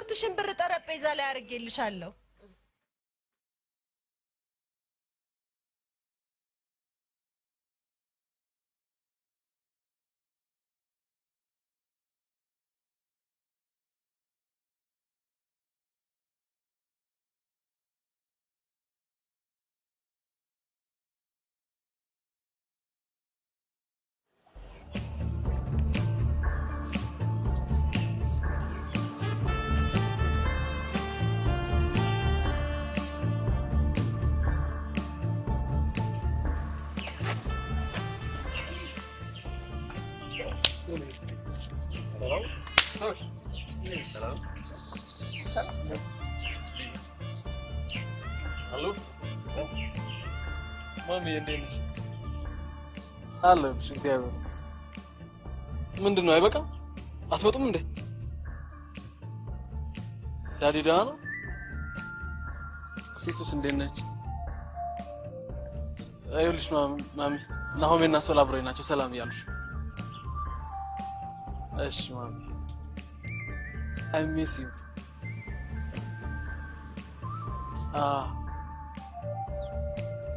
የሽንኩርትሽን ብር ጠረጴዛ ላይ አድርጌልሻለሁ አለም እግዚአብሔር ምንድነው አይበቃም አትመጡም እንዴ ዳዲ ደህና ነው ሲስቱስ እንዴት ነች አይልሽ ማሚ ናሆሜና ሶላ አብረው ናቸው ሰላም እያሉሽ እሺ ማሚ I miss you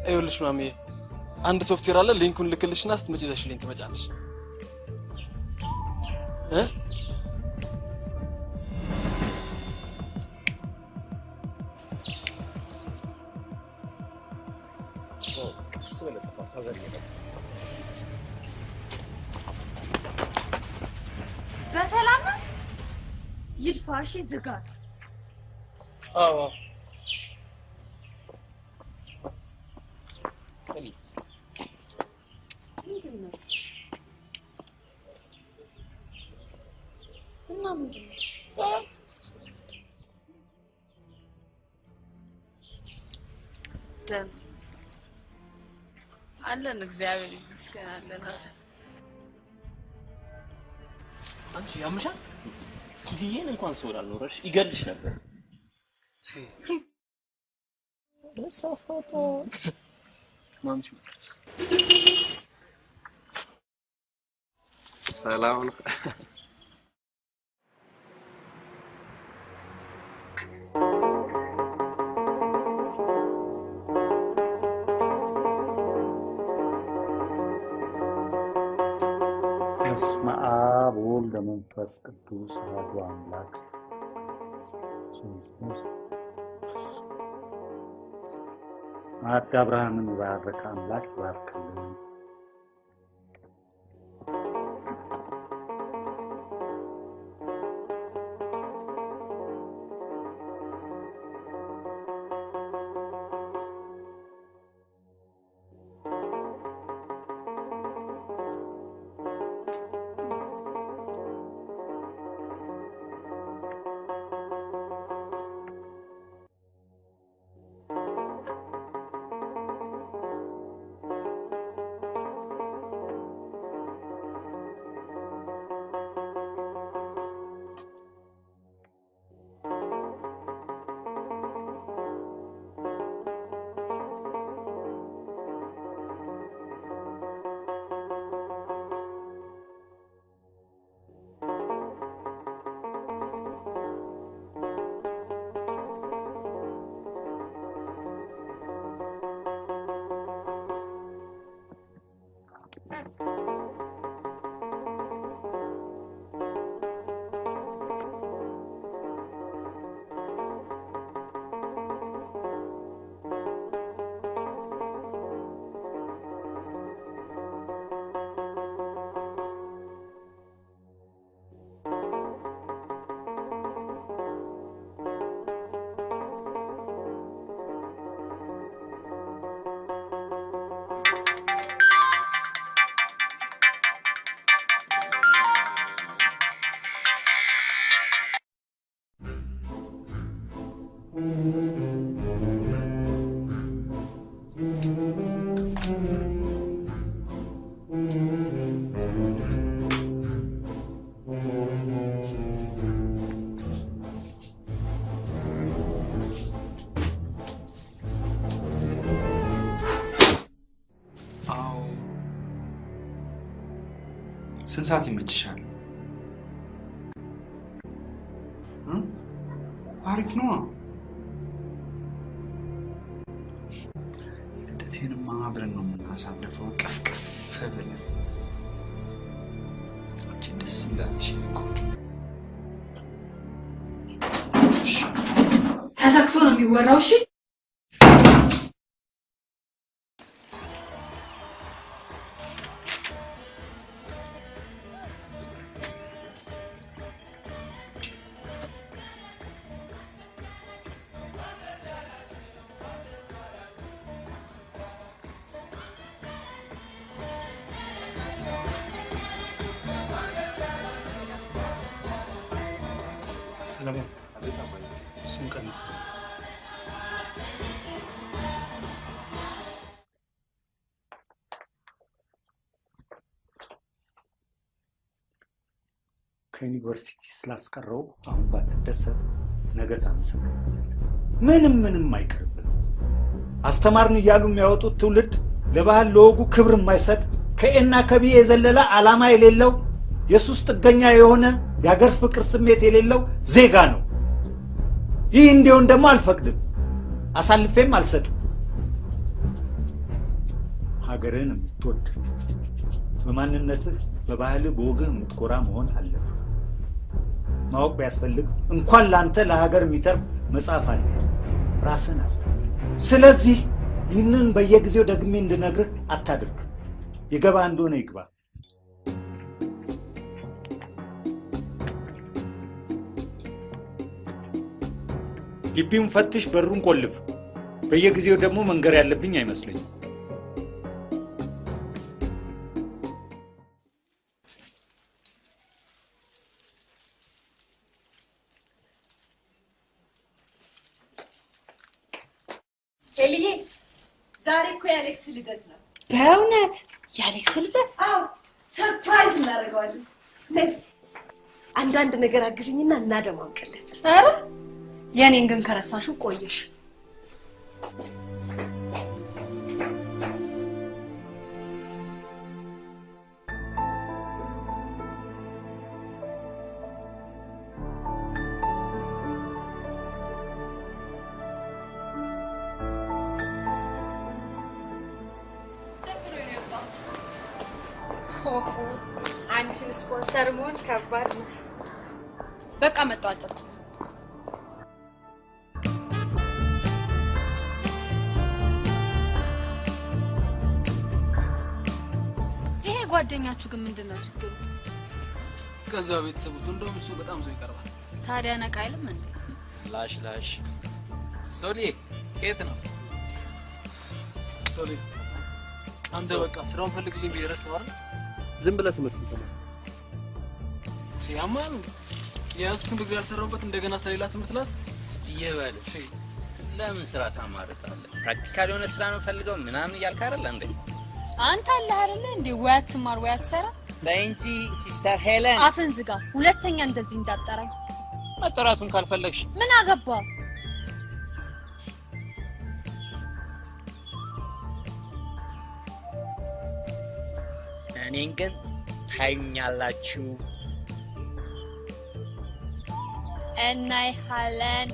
አይልሽ ማሚ አንድ ሶፍትዌር አለ ሊንኩን ልክልሽና ስትመጪ ይዘሽልኝ ትመጫለሽ በሰላም ነው ይልፋሽ ዝጋት አዎ ደም አለን እግዚአብሔር ይመስገን አለን አንቺ ያምሻል ይሄን እንኳን ሶል አልኖርሽ ይገልሽ ነበር ለሳፋታ ማምጪ ሰላም በስመ አብ ወወልድ ወመንፈስ ቅዱስ አሐዱ አምላክ አብርሃምን ባረከ አምላክ ይባርክልን ስንት ሰዓት ይመችሻል? አሪፍ ነው ልደቴንማ አብረን ነው የምናሳልፈው ቀፍቀፍ ብለን አንቺ ደስ እንዳለሽ እኮ ተዘግቶ ነው የሚወራው እሺ ሰላም እሱን ቀንስ ከዩኒቨርሲቲ ስላስቀረው አሁን ባትደሰት ነገ ታመሰግናለህ ምንም አይቀርብህ አስተማርን እያሉ የሚያወጡት ትውልድ ለባህል ለወጉ ክብር የማይሰጥ ከኤና ከቢ የዘለለ ዓላማ የሌለው የሱስ ጥገኛ የሆነ የሀገር ፍቅር ስሜት የሌለው ዜጋ ነው ይህ እንዲሆን ደግሞ አልፈቅድም አሳልፌም አልሰጥም ሀገርን የምትወድ በማንነትህ በባህልህ በወግህ የምትኮራ መሆን አለብህ ማወቅ ቢያስፈልግ እንኳን ላንተ ለሀገር የሚተርፍ መጽሐፍ አለ ራስን አስተምር ስለዚህ ይህንን በየጊዜው ደግሜ እንድነግርህ አታድርግ የገባ እንደሆነ ይግባ ግቢውን ፈትሽ በሩን ቆልፍ በየጊዜው ደግሞ መንገር ያለብኝ አይመስለኝም ኤሊዬ ዛሬ እኮ የአሌክስ ልደት ነው በእውነት የአሌክስ ልደት አዎ ሰርፕራይዝ እናደርገዋለን ነይ አንዳንድ ነገር አግዥኝና እናደማምቅለት ኧረ የኔን ግን ከረሳሽው ቆየሽ አንቺን ስፖንሰር መሆን ከባድ ነው በቃ መጣጣው ይሄ ጓደኛችሁ ግን ምንድነው ችግሩ ከዛው ቤተሰቡት እንደውም እሱ በጣም ሰው ይቀርባል ታዲያ ነቃ አይልም እንዴ ላሽ ሶሊ ከየት ነው ሶሊ አንተ በቃ ስራውን ፈልግልኝ ቢደረስ ማለት ዝም ብለህ ትምህርት ተማር ሲያማን ያስኩን ዲግሪ ያልሰራውበት እንደገና ስለሌላ ትምህርት ላስ ይበል ለምን ስራ ታማርጣለህ ፕራክቲካል የሆነ ስራ ነው ፈልገው ምናምን እያልክ አይደል እንዴ አንተ አለህ አይደል እንዴ ወይ አትማር ወይ አትሰራ ለእንጂ ሲስተር ሄለን አፍን ዝጋ ሁለተኛ እንደዚህ እንዳጠራኝ አጠራቱን ካልፈለግሽ ምን አገባ እኔን ግን ታዩኛላችሁ እናይ ሃለን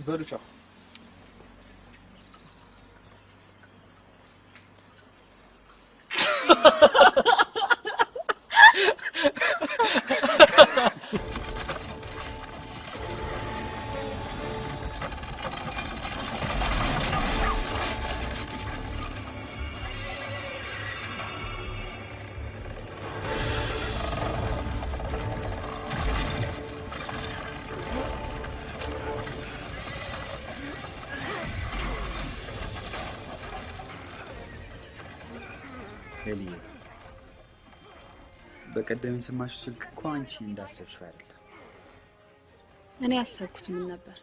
በሉቻ ሄሊ በቀደም የሰማሽው ስልክ እኮ አንቺ እንዳሰብሽው አይደለም እኔ ያሰብኩት ምን ነበር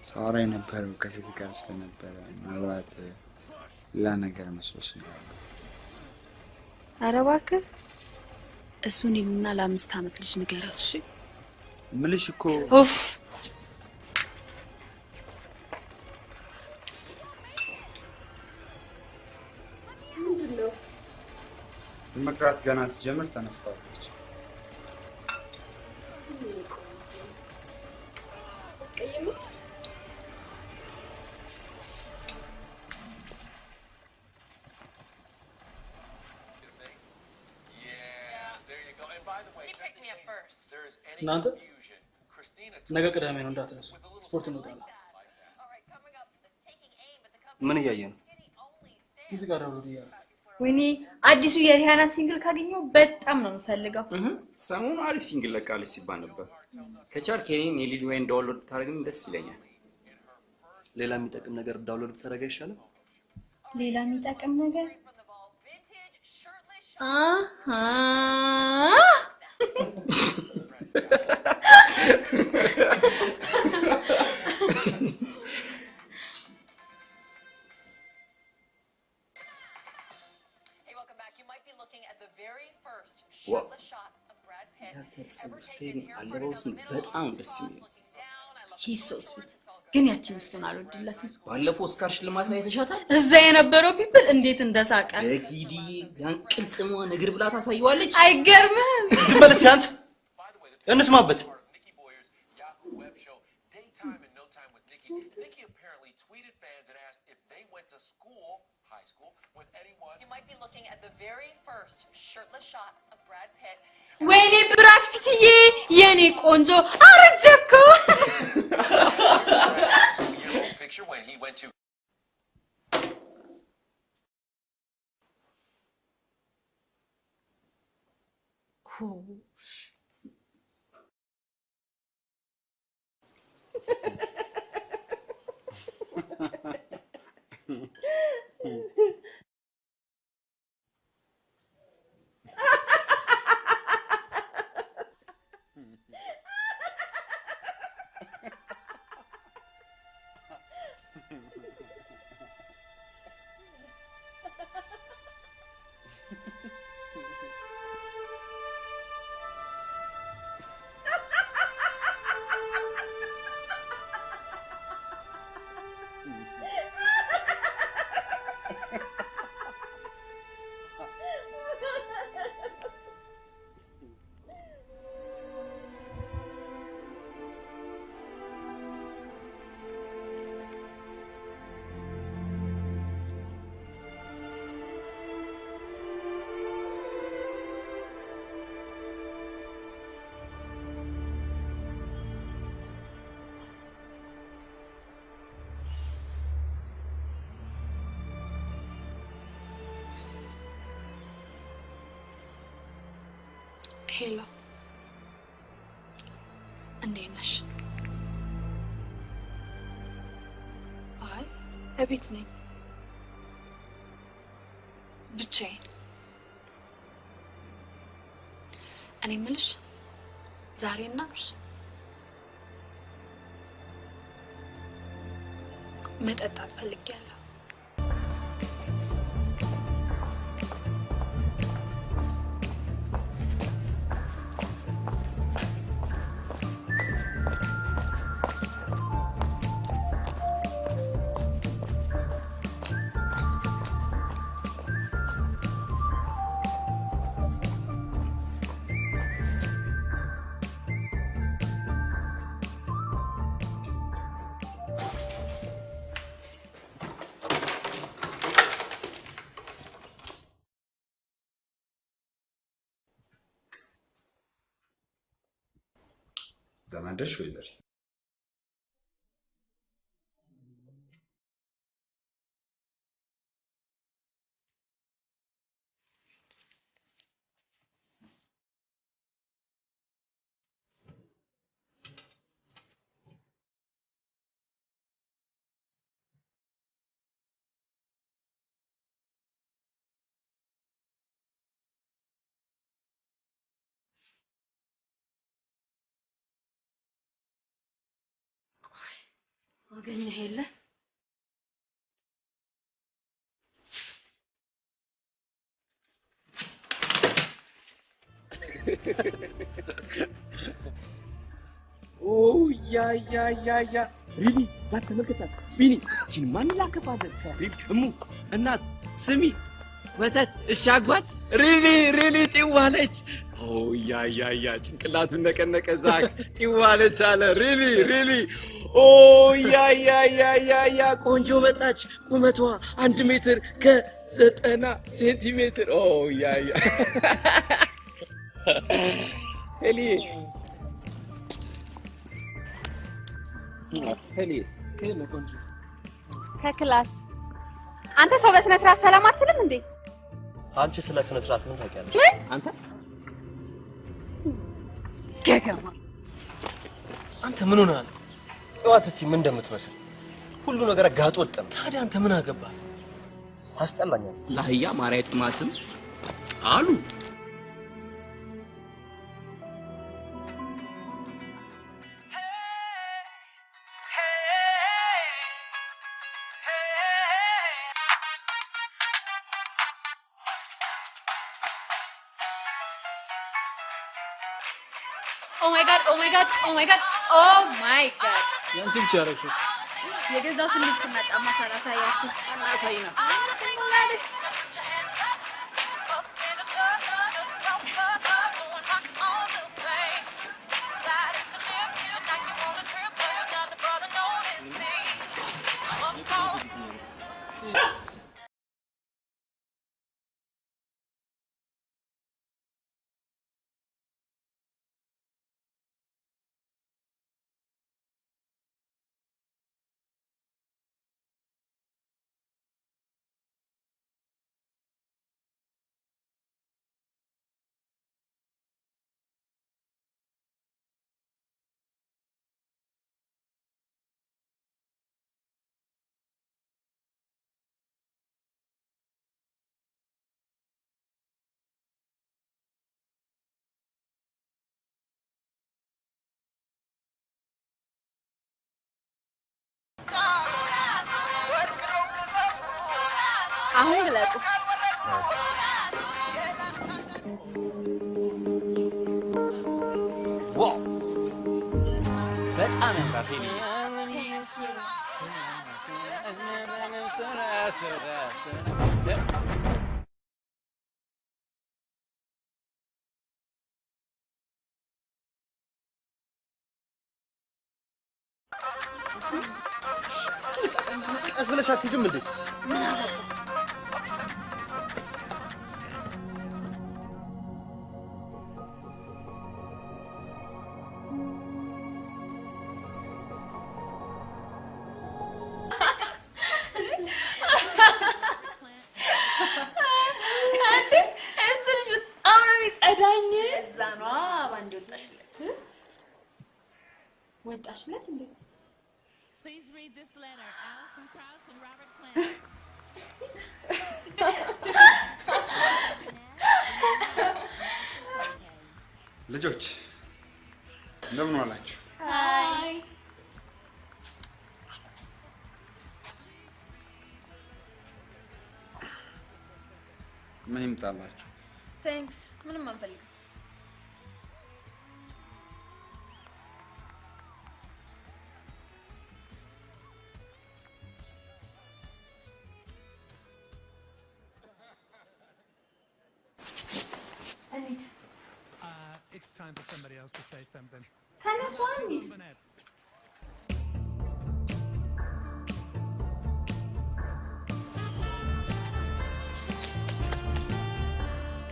ሳራ የነበረው ከሴት ጋር ስለነበረ ምናልባት ሌላ ነገር መስሎሽ ነው። ኧረ እባክህ እሱን ይልና ለ5 ዓመት ልጅ ንገራት እሺ ምልሽ እኮ ኡፍ ምንድነው? መቅራት ገና ስጀምር ተነስታለች። አስቀየመች? እናንተ ነገ ቅዳሜ ነው እንዳትረሱ። ስፖርት እንወጣለን። ምን እያየ ነው? ሙዚቃ ዳውንሎድ እያደረኩ። ወይኔ አዲሱ የሪሃና ሲንግል ካገኘው በጣም ነው የምፈልገው። ሰሞኑን አሪፍ ሲንግል ለቃለች ሲባል ነበር። ከቻልክ የኔን የሊል ወይን ዳውንሎድ ብታደርግልኝ ደስ ይለኛል። ሌላ የሚጠቅም ነገር ዳውንሎድ ብታደርግ አይሻልም? ሌላ የሚጠቅም ነገር አለባበስም በጣም ደስ የሚል ሂሶስት ግን ያቺ ሚስቱን አልወድላትም። ባለፈው ኦስካር ሽልማት ላይ ተሻታል። እዛ የነበረው ፒፕል እንዴት እንደሳቀ በኪዲ ያንቅልጥሟ ነገር ብላ ታሳየዋለች። አይገርምህም? ዝም በል እስኪ አንተ እንስማበት። ወይኔ ብራድ ፒትዬ የኔ ቆንጆ አረጀኩ። ሄሎ እንዴት ነሽ? አይ እቤት ነኝ ብቻዬን። እኔ የምልሽ ዛሬ እናምሽ መጠጣት ፈልጌያለሁ። ተናደድሽ ወይዘር? አገኘህ የለ ያ ሪሊ ዛት ተመልከታት ቢኒ እቺን ማን ላከፋለ እሙ እናት ስሚ ወተት እሻጓት ሪሊ ጢዋለች ያ ጭንቅላቱን ነቀነቀ ዛክ ጢዋለች አለ ሪሊ ያ ቆንጆ መጣች ቁመቷ 1 ሜትር ከ90 ሴንቲሜትር ያ ሄሊ ቆንጆ ከክላስ አንተ ሰው በስነ ስርዓት ሰላም አትልም እንዴ? አንቺ ስለ ስነ ስርዓት ምን ታውቂያለሽ? ምን? አንተ ገገማ አንተ ምን ሆነሃል? እዋት እስቲ ምን እንደምትመስል ሁሉ ነገር ጋጥ ወጥ ነው። ታዲያ አንተ ምን አገባ? አስጠላኛል። ለአህያ ማርያ ጥማትም አሉ Oh my god. ያንቺ ብቻ ያረግሽው የገዛሁትን ልብስና ጫማ ሳላሳያችሁ አናሳይና አሁን ግለጡ ዋው በጣም ያምራል ሄሊ ቀስ ብለሽ አትሄጂም እንዴ? ምን አገባ ወጣሽለት እንዴ? Please read this letter. Allison Krauss and Robert Plant. ልጆች እንደምን ዋላችሁ? ሃይ ምን ይምጣላችሁ? ታንክስ ምንም አንፈልግም። It's time for somebody else to say something. ተነሱ አንሂድ።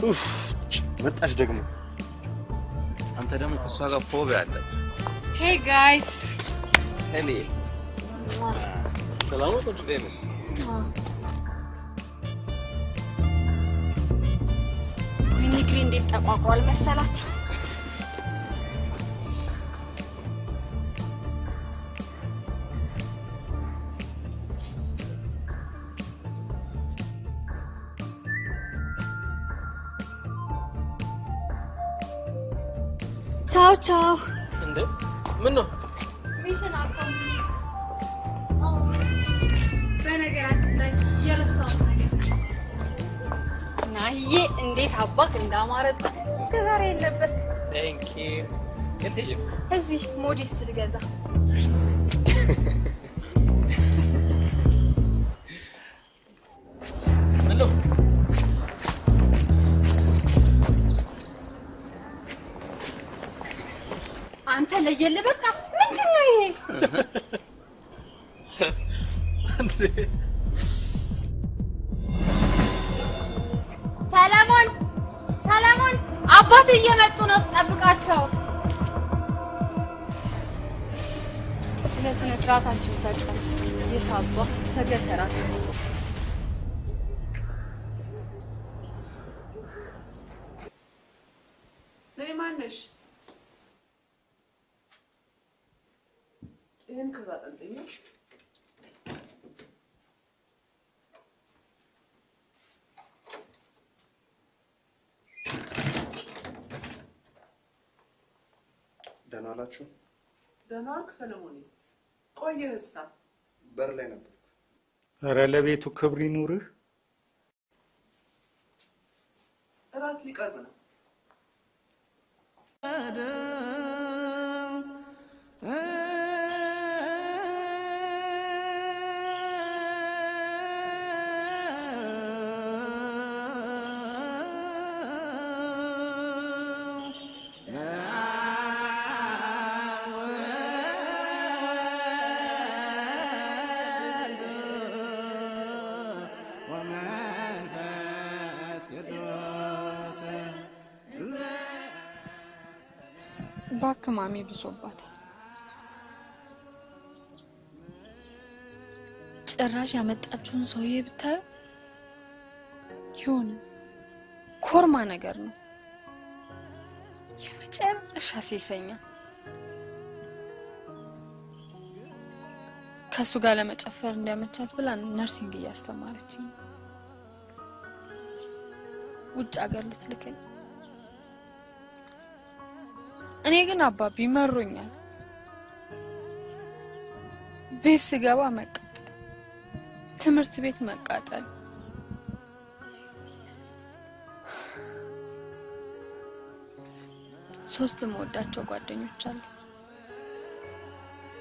ኡፍ መጣሽ ደግሞ። አንተ ደግሞ ከሷ ጋር ፎቢያ አለ። Hey guys. ሄሊ ሰላም ነው ዴኒስ? ኒግሪ እንዴት ተቋቋል መሰላችሁ? ቻው ቻው። እንዴ ምን ነው? ሚሽን አኮምፕሊት። በነገራችን ላይ የረሳሁት ነገር ናሂዬ እንዴት አባክ እንዳማረበት እስከዛሬ የለበት። ቴንክ ዩ ከንተሽ እዚህ ሞዴስ ልገዛ ሄሎ አንተ ለየለ በቃ ምንድነው ይሄ? ሰለሞን አባት እየመጡ ነው ጠብቃቸው። ስነ ስርዓታችን ታውቃለህ። የታባ ተገተራት ነይ ማነሽ? ይሄን ከዛ ጠንጥኝ። ደህና ዋላችሁ? ደህና ዋልክ ሰለሞን? ቆየህሳ? በር ላይ ነበር። ኧረ ለቤቱ ክብር ይኑርህ። እራት ሊቀርብ ነው። ባክማሚ ብሶባታል። ጭራሽ ያመጣችውን ሰውዬ ብታዩ ይሁን ኮርማ ነገር ነው። የመጨረሻ ሴሰኛ። ከሱ ጋር ለመጨፈር እንዲያመቻት ብላ ነርሲንግ እያስተማረችኝ ውጭ ሀገር ልትልከኝ። እኔ ግን አባቢ መሮኛል። ቤት ስገባ መቃጠል፣ ትምህርት ቤት መቃጠል። ሶስት የምወዳቸው ጓደኞች አሉ።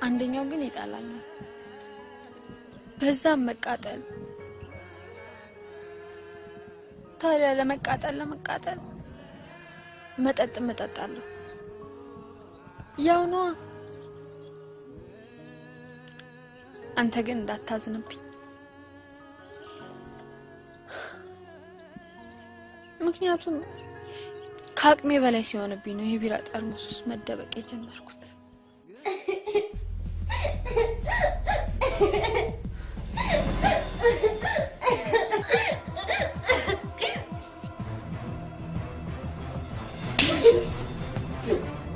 አንደኛው ግን ይጣላኛል። በዛም መቃጠል። ታዲያ ለመቃጠል መጠጥ እጠጣለሁ። ያው ነው። አንተ ግን እንዳታዝንብኝ። ምክንያቱም ከአቅሜ በላይ ሲሆንብኝ ነው የቢራ ጠርሙስ ውስጥ መደበቅ የጀመርኩት።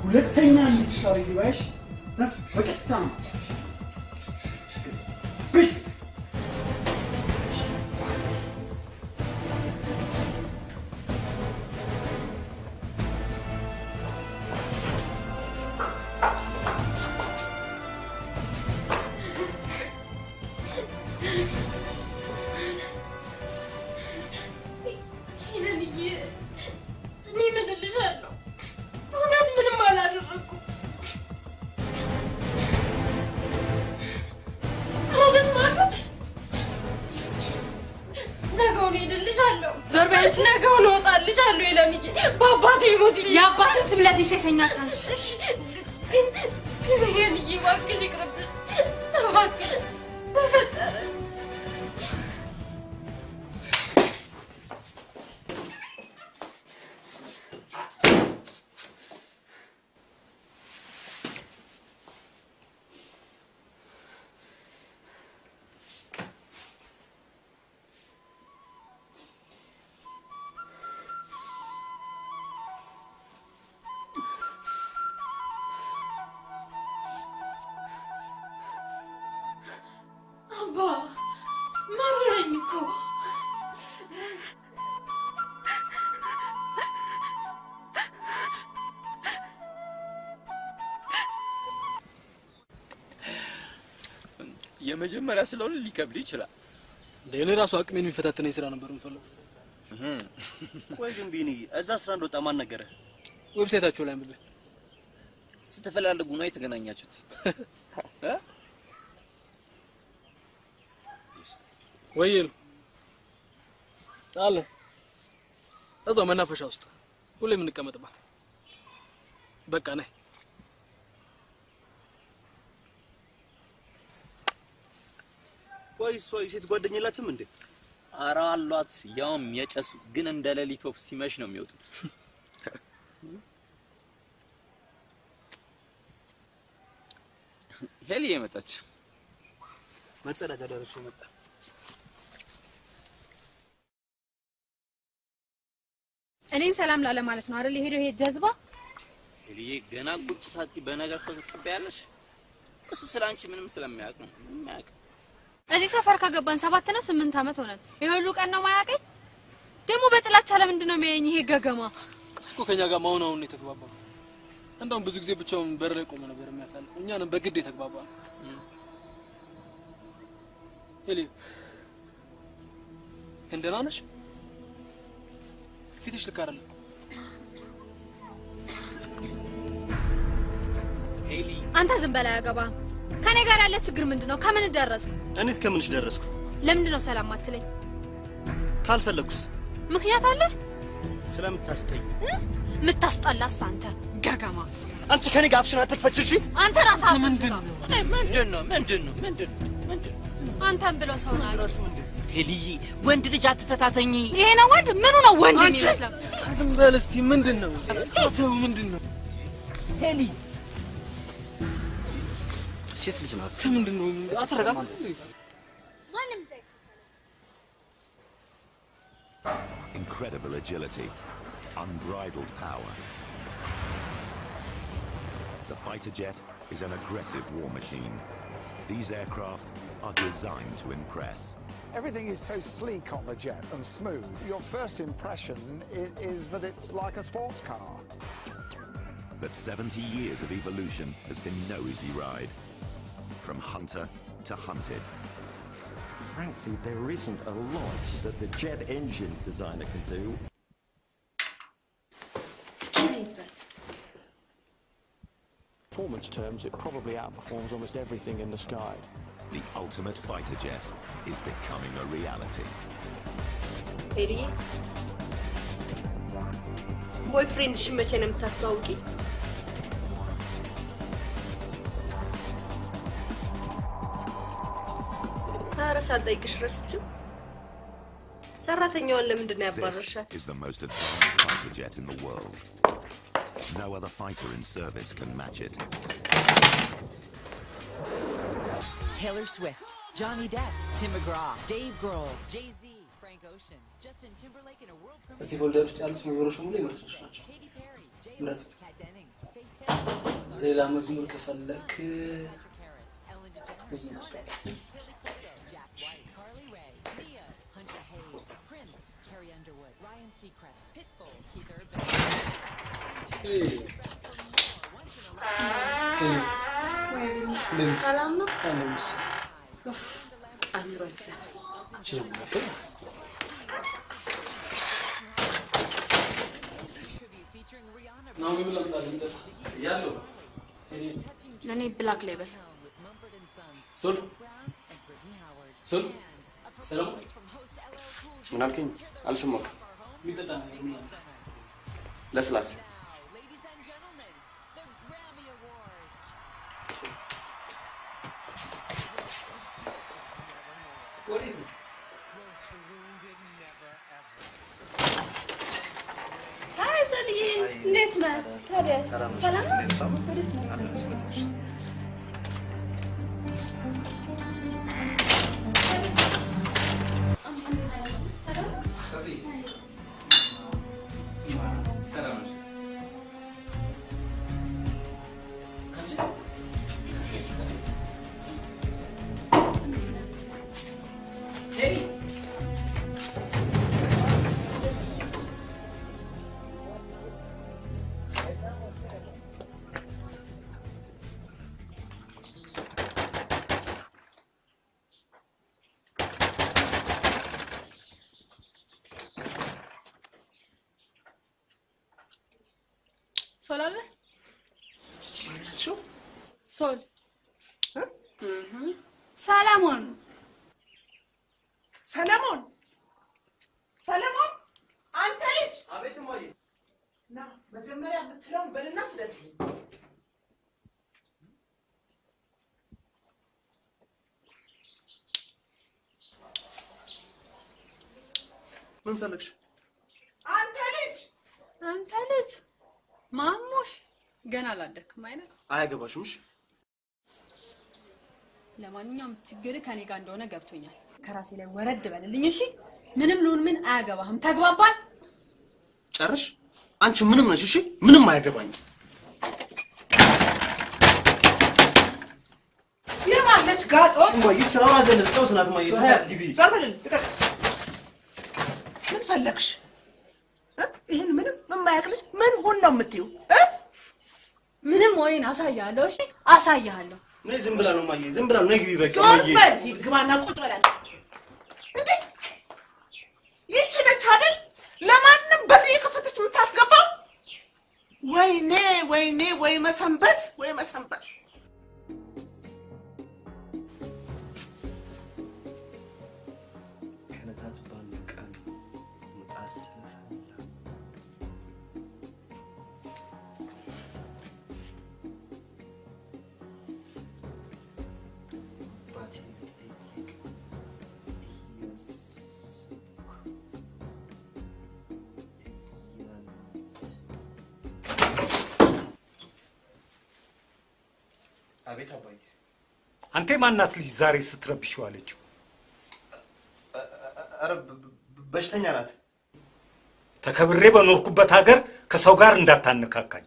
ሁለተኛ ሚስጥር ይባሽ በቀጥታ ነው። የመጀመሪያ ስለሆነ ሊከብድ ይችላል። ለኔ ራሱ አቅሜን የሚፈታተነኝ ስራ ነበር የምፈልገው። ቆይ ግን ቢኒ እዛ ስራ እንደወጣ ማን ነገረ? ዌብሳይታቸው ላይ አንብቤ። ስትፈላልጉ ነው የተገናኛችሁት? ወይል አለ እዛው መናፈሻ ውስጥ ሁሌ የምንቀመጥባት። በቃ ነይ። ቆይ ሴት ጓደኛ የላትም እንዴ? ኧረ አሏት። ያውም የጨሱ ግን እንደ ሌሊት ወፍ ሲመሽ ነው የሚወጡት። ሄሊ የመጣች መጸዳጃ ደርሶ መጣ። እኔን ሰላም ላለ ማለት ነው አይደል? ሄዶ ጀዝባ ሄሊ ገና ቁጭ ሳቲ በነገር ሰው ትቀበያለሽ። እሱ ስላንቺ ምንም ስለማያውቅ ነው። የማያውቅ እዚህ ሰፈር ከገባን 7 ነው 8 አመት ሆነን። ይሄ ሁሉ ቀን ነው ማያውቀኝ። ደግሞ በጥላቻ ለምንድን ነው የሚያየኝ ይሄ ገገማ? እሱ ከኛ ጋር ማውናውን የተግባባው። እንደውም ብዙ ጊዜ ብቻውን በር ላይ ቆመ ነበር የሚያሳልፍ። እኛንም በግድ የተግባባ። ሄሊ እንደና ነሽ? ፊትሽ ልክ አይደለም። ሄሊ አንተ ዝም በላ ያገባ። ከኔ ጋር ያለ ችግር ምንድነው? ከምን ደረስኩ? እኔ እስከምንሽ ደረስኩ? ለምንድን ነው ሰላም አትለኝ? ካልፈለኩስ? ምክንያት አለ? ስለምታስጠይ ምታስጠላስ አንተ ገገማ። አንቺ ከኔ ጋር አፍሽን አትክፈች እሺ? አንተ ራስህ ምንድነው? አንተም ብሎ ሰው ናቸው። ሄሊዬ ወንድ ልጅ አትፈታተኝ። ይሄ ነው ወንድ? ምኑ ነው ወንድ የሚመስለው? ዝም በል እስቲ። ምንድነው? ታተው ምንድነው? ሄሊ ሴት ልጅ ናት። ምንድነው? አትረጋ። ማንም Incredible agility, unbridled power. The fighter jet is an aggressive war machine. These aircraft are designed to impress. Everything is so sleek on the jet and smooth. Your first impression is that it's like a sports car. But 70 years of evolution has been no easy ride. From hunter to hunted. Frankly, there isn't a lot that the jet engine designer can do. Performance terms, it probably outperforms almost everything in the sky. The ultimate fighter jet is becoming a reality. ሄሊ ቦይፍሬንድሽን መቼ ነው የምታስተዋውቂ? ኧረ ሳልጠይቅሽ ረስቼው። ሰራተኛዋን ለምንድን ነው ያባረርሻት? This is the most advanced fighter jet in the world. No other fighter in service can match it. Taylor Swift, Johnny Depp, Tim McGraw, Dave Grohl, Jay-Z, Frank Ocean, Justin Timberlake in a world premiere. እዚህ ፎልደር ውስጥ ያሉት መዝሙሮች ሙሉ ይመስልሽ ናቸው። ምረጥ። ሌላ መዝሙር ከፈለክ እዚህ ውስጥ አለ። ሰላም ነው? አምሮት ነው የሚለምጣል ያለው ለኔ ብላክ ሌብል ሱል ሰላም ምን አልከኝ? አልሰማሁም። ሚጠጣ ነው ለስላሳ ሃይ ሰልዬ እንዴት ነህ? ታዲያ ሰላም ነው? ሶል አለ ሶል ሰለሞን ሰለሞን ሰለሞን አንተ ልጅ አቤት እማዬ ና መጀመሪያ የምትለውን በልና ስለዚህ ምን ፈለግሽ? አንተ ልጅ ማሙሽ ገና አላደክም አይደል? አያገባሽም። እሺ ለማንኛውም ችግር ከኔ ጋር እንደሆነ ገብቶኛል። ከራሴ ላይ ወረድ በልልኝ እሺ? ምንም ልሁን ምን አያገባህም። ተግባባን? ጨርሽ። አንቺ ምንም ነሽ። እሺ ምንም አያገባኝ። የማለች ጋጦ እማዬ ቻው አዘለል ጨው ስናት እማዬ ታያት ግቢ ዞር በል ምን ፈለግሽ? ይሄን ምንም የማያውቅልሽ ምን ሁን ነው የምትይው? ምንም ወሬን አሳያለሁ። እሺ አሳያለሁ። ነይ ዝም ብላ ነው እማዬ ዝም ብላ ነው። ነይ ግቢ በቃ ዞር እማዬ በል ሂድ ግባና ቁጭ በል አንተ። እንዴ ይህች ነች አይደል ለማንም በር የከፈተች የምታስገባው? ወይኔ ወይኔ ወይ መሰንበት ወይ መሰንበት። ከዕለታት በአንድ ቀን ሙጣስ አቤት አባዬ። አንተ ማናት ልጅ ዛሬ ስትረብሽው አለችው? ኧረ በሽተኛ ናት። ተከብሬ በኖርኩበት ሀገር ከሰው ጋር እንዳታነካካኝ።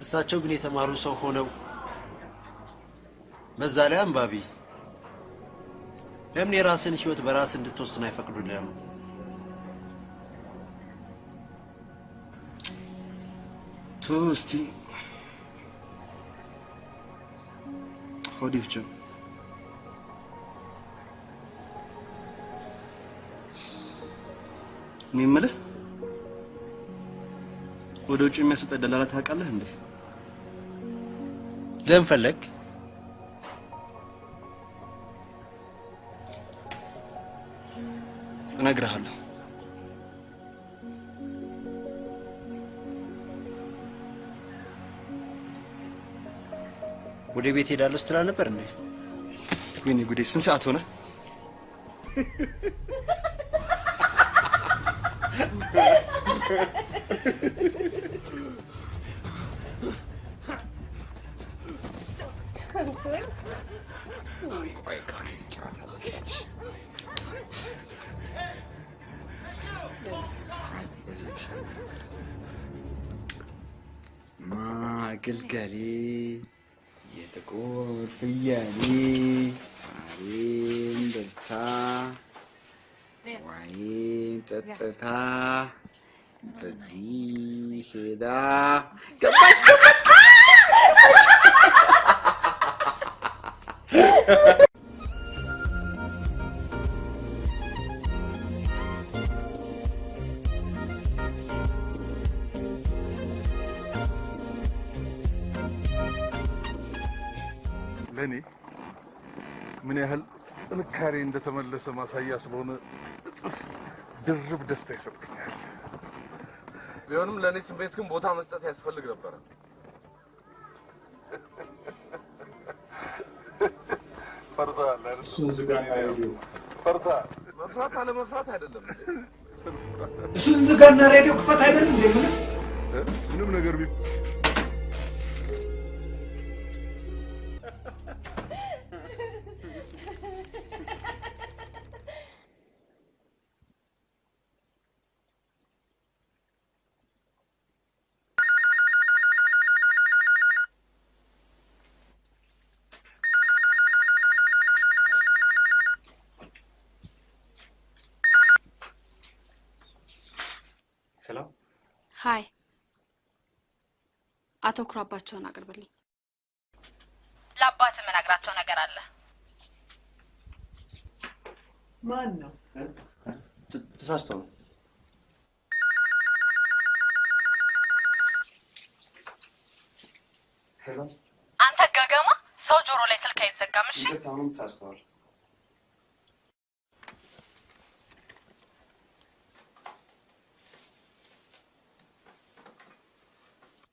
እሳቸው ግን የተማሩ ሰው ሆነው በዛ ላይ አንባቢ ለምን የራስን ህይወት በራስ እንድትወስን አይፈቅዱልህም? እስቲ ሆድ ይፍጭ። እኔ የምልህ ወደ ውጭ የሚያስወጣ ደላላ ታውቃለህ እንዴ? ለምን ፈለግ? እነግርሃለሁ። ወደ ቤት ሄዳለሁ ስትላ ነበር እንዴ? ወይኔ ጉዴ! ስንት ሰዓት ሆነ? ግልገሌ የጥቁር ፍየሌ ሳሬን በልታ ዋይን ጠጥታ በዚህ ሄዳ ገባች። ለኔ ምን ያህል ጥንካሬ እንደተመለሰ ማሳያ ስለሆነ እጥፍ ድርብ ደስታ ይሰጥኛል። ቢሆንም ለኔ ስሜት ግን ቦታ መስጠት ያስፈልግ ነበር። ፈርታል እሱን ዝጋና ሬዲዮ ፈርታል። መፍራት አለ መፍራት አይደለም እንዴ? እሱን ዝጋና ሬዲዮ ክፈት አይደል እንዴ? ምንም ነገር ሃይ አቶ ኩራባቸውን አቅርብልኝ። ለአባት ምን አግራቸው ነገር አለ? ማን ነው? ተሳስተው ነው። ሄሎ አንተ ገገማ ሰው ጆሮ ላይ ስልክ አይዘጋም። እሺ አሁንም ተሳስተዋል።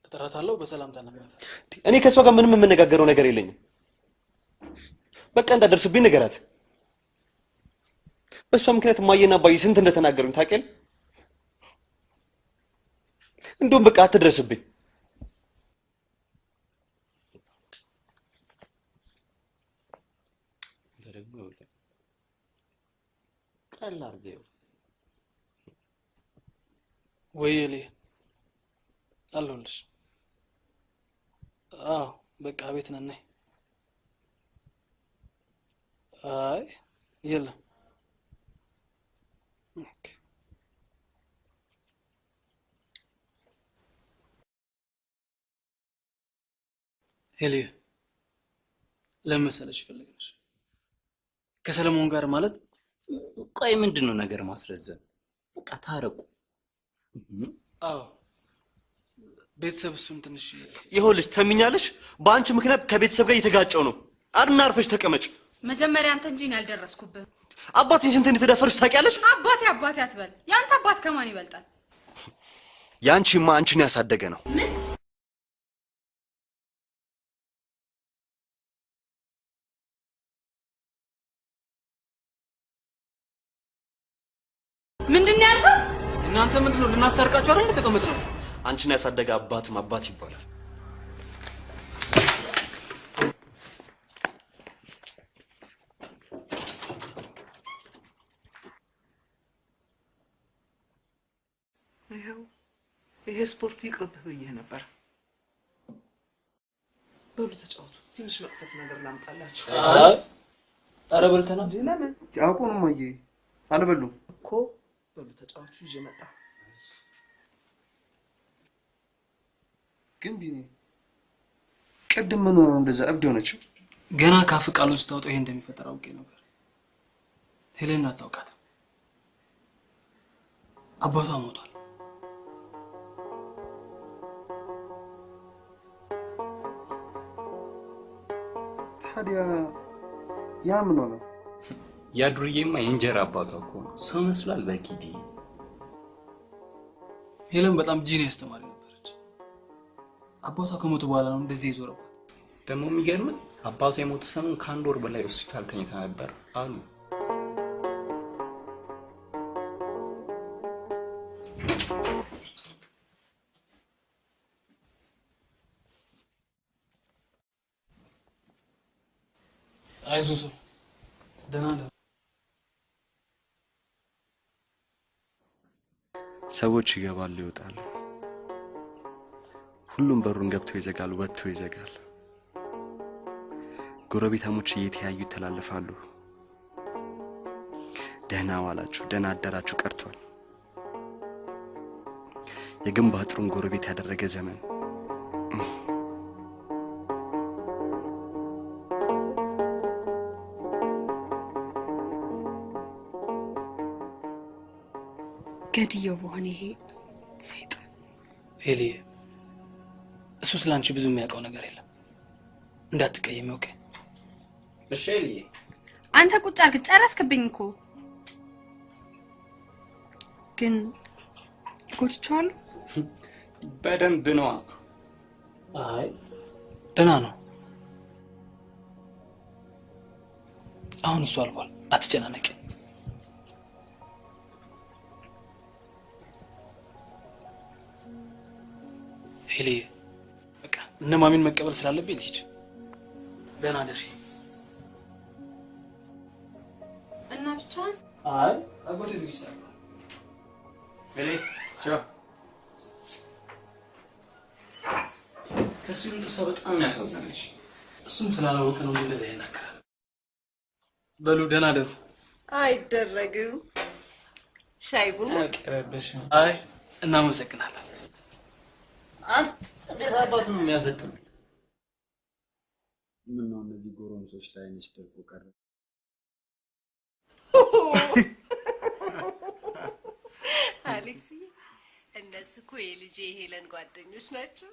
እጠራታለሁ፣ በሰላም ታናግራታለህ። እኔ ከሷ ጋር ምንም የምነጋገረው ነገር የለኝም። በቃ እንዳደርስብኝ ነገራት። በሷ ምክንያት ማየና አባዬ ስንት እንደተናገሩኝ ታውቂያለሽ? እንደውም በቃ አትድረስብኝ። ደግሞ ቀላል አድርገው ወይዬ አለሁልሽ። አዎ በቃ ቤት ነን። ነይ። አይ የለም። ኦኬ ሄሊያ ለምን መሰለሽ ይፈልግሽ ከሰለሞን ጋር ማለት ቆይ ምንድነው ነገር ማስረዘም? በቃ ታረቁ። አዎ ቤተሰብ እሱም ትንሽ ይኸውልሽ ትሰሚኛለሽ? በአንቺ ምክንያት ከቤተሰብ ጋር እየተጋጨው ነው። አድና አርፈሽ ተቀመጭ። መጀመሪያ አንተ እንጂ ያልደረስኩብህ። አባቴን ስንት እንደተደፈርሽ ታውቂያለሽ? አባቴ አትበል። ያንተ አባት ከማን ይበልጣል? ያንቺማ አንቺን ያሳደገ ነው። ምን ምንድነው ያልከው? እናንተ ምንድነው ልናስታርቃችሁ አይደል ተቀመጥነው? አንቺን ያሳደገ አባትም አባት ይባላል። ይሄ ስፖርት ይቅርብህ ብዬ ነበር። በሉ ተጫወቱ። ትንሽ መቅሰስ ነገር ላምጣላችሁ። ኧረ በልተና ለምን ያውቁ ነው ማየ አልበሉም እኮ። በሉ ተጫወቱ። ይዤ መጣ። ግን ቢኔ ቅድም ምን ሆነ እንደዛ እብድ ሆነችው? ገና ካፍ ቃል ውስጥ ታውጣው ይሄ እንደሚፈጠር አውቄ ነበር። ሄሌን አታውቃትም። አባቷ ሞቷል። ታዲያ ያ ምን ሆነ? ያ ዱርዬማ የእንጀራ አባቷ እኮ ነው። ሰው መስሏል በኪዲ። ሄለን በጣም ጂኒየስ ተማሪ ነበረች። አባቷ ከሞቱ በኋላ ነው እንደዚህ ይዞረው። ደግሞ የሚገርም አባቷ የሞተ ሰሞን ከአንድ ወር በላይ ሆስፒታል ተኝታ ነበር አሉ። አይዞህ ሰው ደህና ነህ? ሰዎች ይገባሉ ይወጣሉ። ሁሉም በሩን ገብቶ ይዘጋል፣ ወጥቶ ይዘጋል። ጎረቤታሞች እየተያዩ ይተላለፋሉ። ደህና ዋላችሁ፣ ደህና አደራችሁ ቀርቷል። የግንብ አጥሩን ጎረቤት ያደረገ ዘመን። ገድየው በሆነ ይሄ ሰይጣን ሄሊ እሱ ስላንቺ ብዙ የሚያውቀው ነገር የለም። እንዳትቀየሚ ኦኬ? እሺ ሄሊ አንተ ቁጭ አድርግ። ጨረስክብኝ እኮ። ግን ጎድቼዋለሁ? በደንብ ነው። አይ ደህና ነው። አሁን እሱ አልፏል። አትጨናነቂ። ሄሊ በቃ እነ ማሚን መቀበል ስላለብኝ ልሂድ። ደህና ደሪ። እና ብቻ አይ አጎቴ ዝግጅት ሄሊ ቻው። ከሱ ልጅ በጣም ያሳዘነች። እሱም ስላላወቀ ነው እንደዛ ይናገራል። በሉ ደህና ደሩ። አይደረግም። ሻይ ቡና አቀረበሽ? አይ እናመሰግናለን። አንተ እንዴት አባቱ ነው የሚያፈጥም? ምን ነው እነዚህ ጎረምሶች ላይ ነሽ ደርቆ ቀረ? አሌክስ እነሱ እኮ የልጄ ሄለን ጓደኞች ናቸው።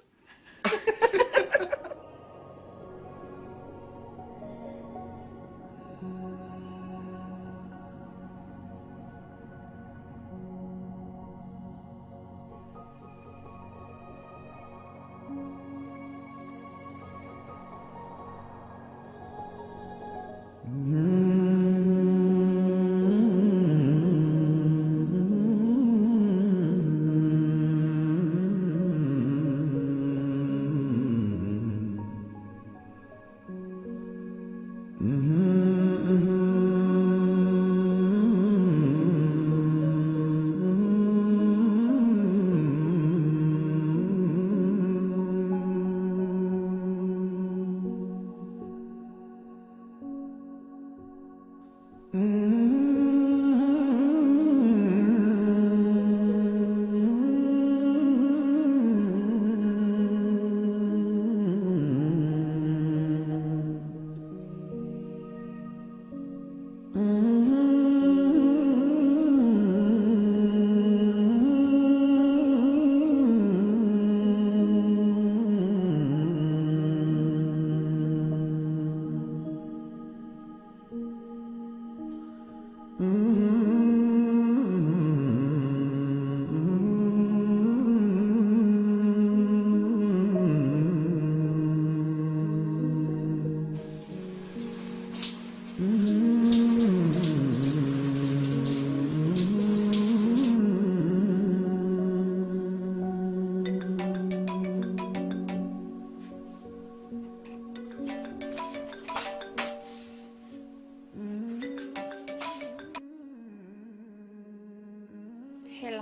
ሄላ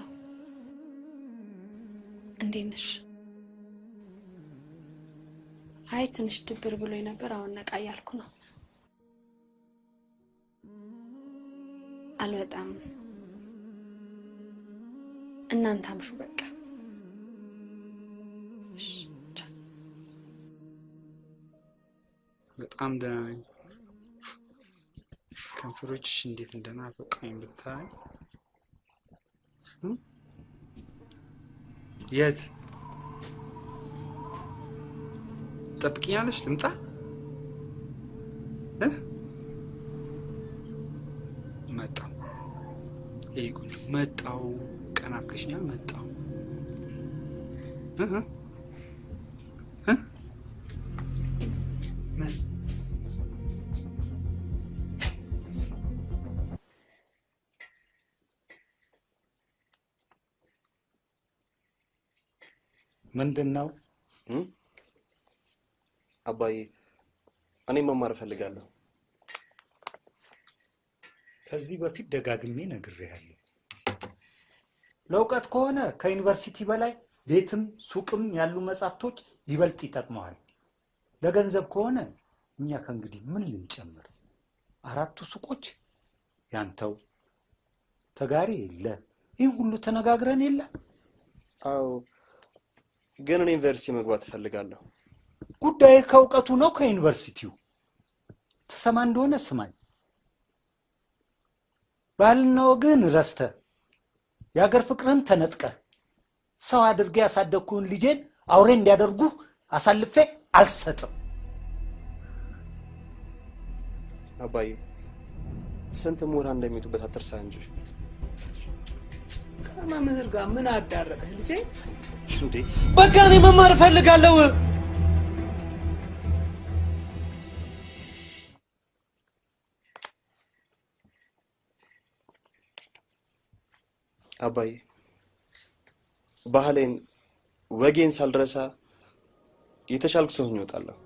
እንዴት ነሽ? አይ ትንሽ ድብር ብሎኝ ነበር። አሁን ነቃ እያልኩ ነው። አልወጣም። እናንተ አምሹ በቃ። እሺ በጣም ደህና ነኝ። ከንፈሮችሽ እንዴት እንደናፈቁኝ ብታይ። የት ጠብቂኛለሽ? ልምጣ? መጣሁ። ይሄ ቆንጆ መጣሁ። ቀና አድርገሽኛል። መጣሁ። ምንድነው? አባዬ እኔ መማር እፈልጋለሁ። ከዚህ በፊት ደጋግሜ ነግሬሃለሁ። ለውቀት ከሆነ ከዩኒቨርሲቲ በላይ ቤትም ሱቅም ያሉ መጻፍቶች ይበልጥ ይጠቅመዋል። ለገንዘብ ከሆነ እኛ ከእንግዲህ ምን ልንጨምር? 4 ሱቆች ያንተው፣ ተጋሪ የለ፣ ይህ ሁሉ ተነጋግረን የለ? አዎ ግን እኔ ዩኒቨርሲቲ መግባት እፈልጋለሁ። ጉዳይ ከውቀቱ ነው ከዩኒቨርሲቲው? ትሰማ እንደሆነ ስማኝ። ባህልና ወግን ረስተ የሀገር ፍቅርን ተነጥቀ ሰው አድርጌ ያሳደግኩን ልጄን አውሬ እንዲያደርጉ አሳልፌ አልሰጥም። አባዬ ስንት ምሁራን እንደሚወጡበት አትርሳ እንጂ። ከመምህር ጋር ምን አዳረቀህ ልጄ? እንዴ በቃ እኔ መማር እፈልጋለሁ። አባዬ ባህሌን ወጌን ሳልረሳ የተሻልኩ ሰው ሆኜ እወጣለሁ።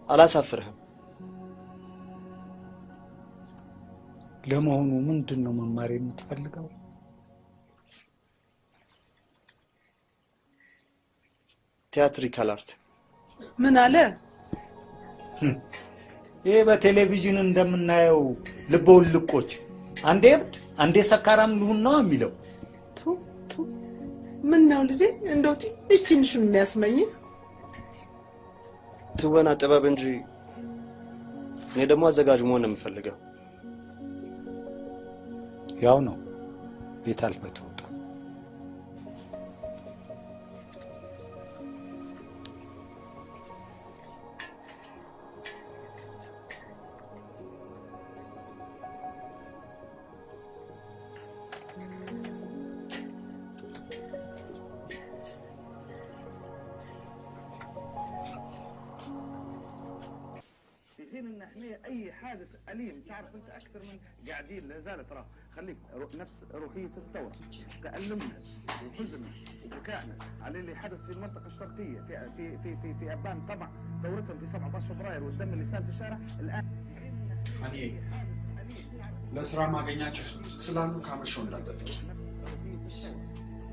አላሳፍርህም። ለመሆኑ ምንድነው መማር የምትፈልገው? ቲያትሪካል አርት። ምን አለ? ይሄ በቴሌቪዥን እንደምናየው ልቦልቆች አንዴ እብድ አንዴ ሰካራም ልሁን ነው የሚለው። ምን ነው ልጄ እንደው ትንሽ የሚያስመኝ? ትወና ጥበብ እንጂ እኔ ደግሞ አዘጋጅ መሆን ነው የምፈልገው። ያው ነው ቤት አልፈቱ ወጣ። اي حادث اليم تعرف انت اكثر من قاعدين لا زال ترى خليك نفس روحيه الثوره تألمنا وحزننا وبكائنا على اللي حدث في المنطقه الشرقيه في ابان طبعا ثورتهم في 17 فبراير والدم اللي سال في الشارع الان هني لسرا ما غنياچو سلامو ካመሾ እንዳጠብቂ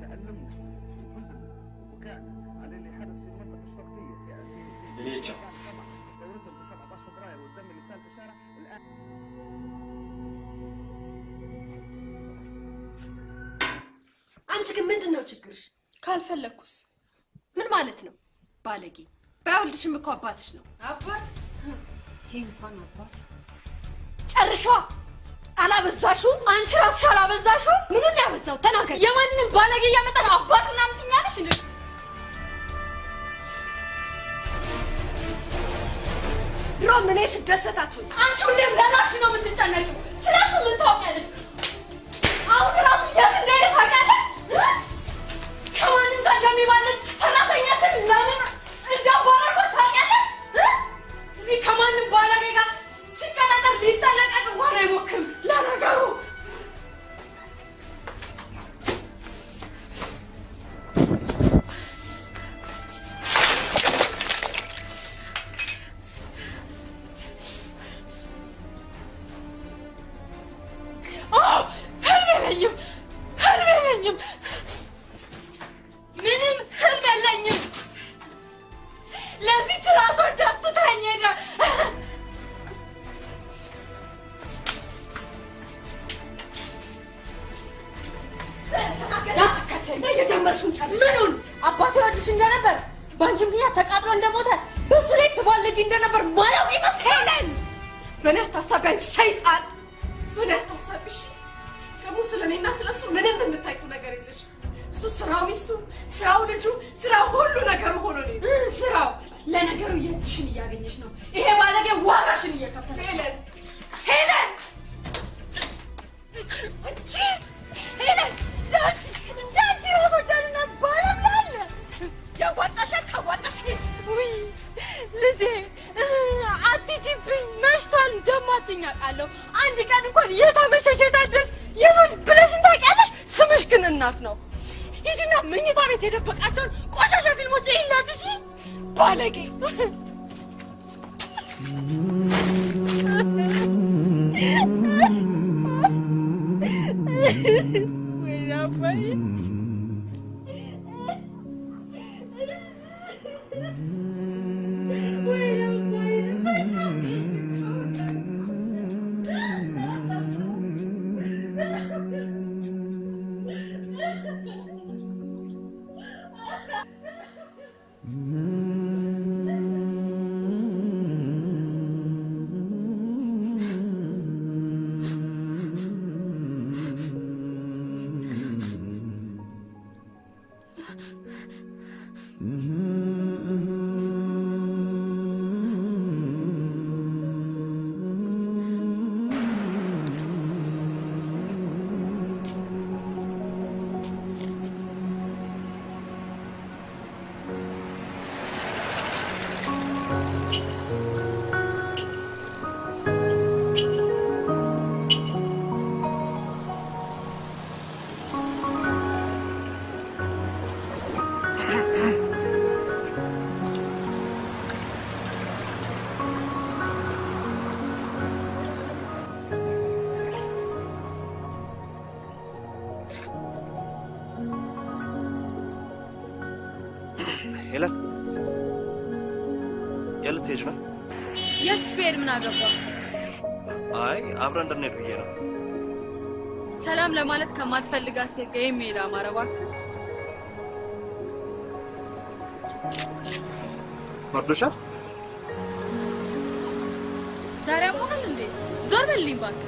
تألمنا وحزننا وبكائنا على اللي حدث في المنطقه الشرقيه ليش ثورتهم في 17 فبراير والدم اللي سال في الشارع الان አንቺ ግን ምንድነው ችግርሽ? ካልፈለኩስ ምን ማለት ነው? ባለጌ ባይወልድሽም እኮ አባትሽ ነው። አባት ይሄ እንኳን አባት ጨርሻ አላበዛሽው? አንቺ ራስሽ አላበዛሽው? ምኑን ያበዛው? ተናገር። የማንንም ባለጌ ያመጣሽ አባት ምናምን ትኛለሽ እንዴ? ድሮም እኔ ስደሰታችሁ አንቺ ሁሌም ለራስሽ ነው የምትጨነቂው። ስለሱ ምን ታውቂያለሽ? አሁን ራሱ የት እንደሄደ ታውቂያለሽ? ከማንም ጋር እንደሚባልን ሰራተኛትን ለምን እንዳባረርኩት ታውቂያለሽ? እዚህ ከማንም ባለጌ ጋር ሲቀጣጠር ሊጠነቀቅ እንኳን አይሞክርም። ለነገሩ ምንም ህልም የለኝም። ለዚህች ራሷ እንዳትታኝ ሄደ። የጀመርሽውን ጨርሽ። ምኑን? አባቴ ወድሽ እንደነበር በአንቺ ምክንያት ተቃጥሎ እንደሞተ በሱ ላይ ትባልጊ እንደነበር ማለው ይመስለኛል። በእኔ አታሳቢ አንቺ ሰይጣን፣ በእኔ አታሳቢሽ። ደግሞ ስለኔና ስለሱ ምንም የምታውቂው ነገር የለሽም። እሱ ስራው ሚስቱ፣ ስራው ልጁ፣ ስራው ሁሉ ነገሩ ሆኖ ነው። ስራው ለነገሩ የትሽን እያገኘሽ ነው። ይሄ ባለጌ ዋጋሽን እየከፈለሽ ነው። ሄለን አንቺ ሄለን እንዳንቺ ራስ ወዳድነት ባለም ላለ ያዋጣሻል። ካዋጣሽ ሂጂ። ውይ ልጄ አትሂጂብኝ፣ መሽቷል። እንደማትኝ አውቃለሁ። አንድ ቀን እንኳን የታመሸሽ የታደርሽ የምን ብለሽን ታውቂያለሽ? ስምሽ ግን እናት ነው። ሂጂና መኝታ ቤት የደበቃቸውን ቆሻሻ ፊልሞች ይላች። እሺ ባለጌ ወይ አባዬ ሄለን የልትሄጂ ነው? የትስ ብሄድ ምን አገባ? አይ አብረን እንድንሄድ ብዬ ነው። ሰላም ለማለት ከማትፈልጋት ሴት ጋር የሚሄድ አማረ እባክህ። ወርዶሻል? ዛሬ አሞሃል እንዴ? ዞር በልልኝ እባክህ።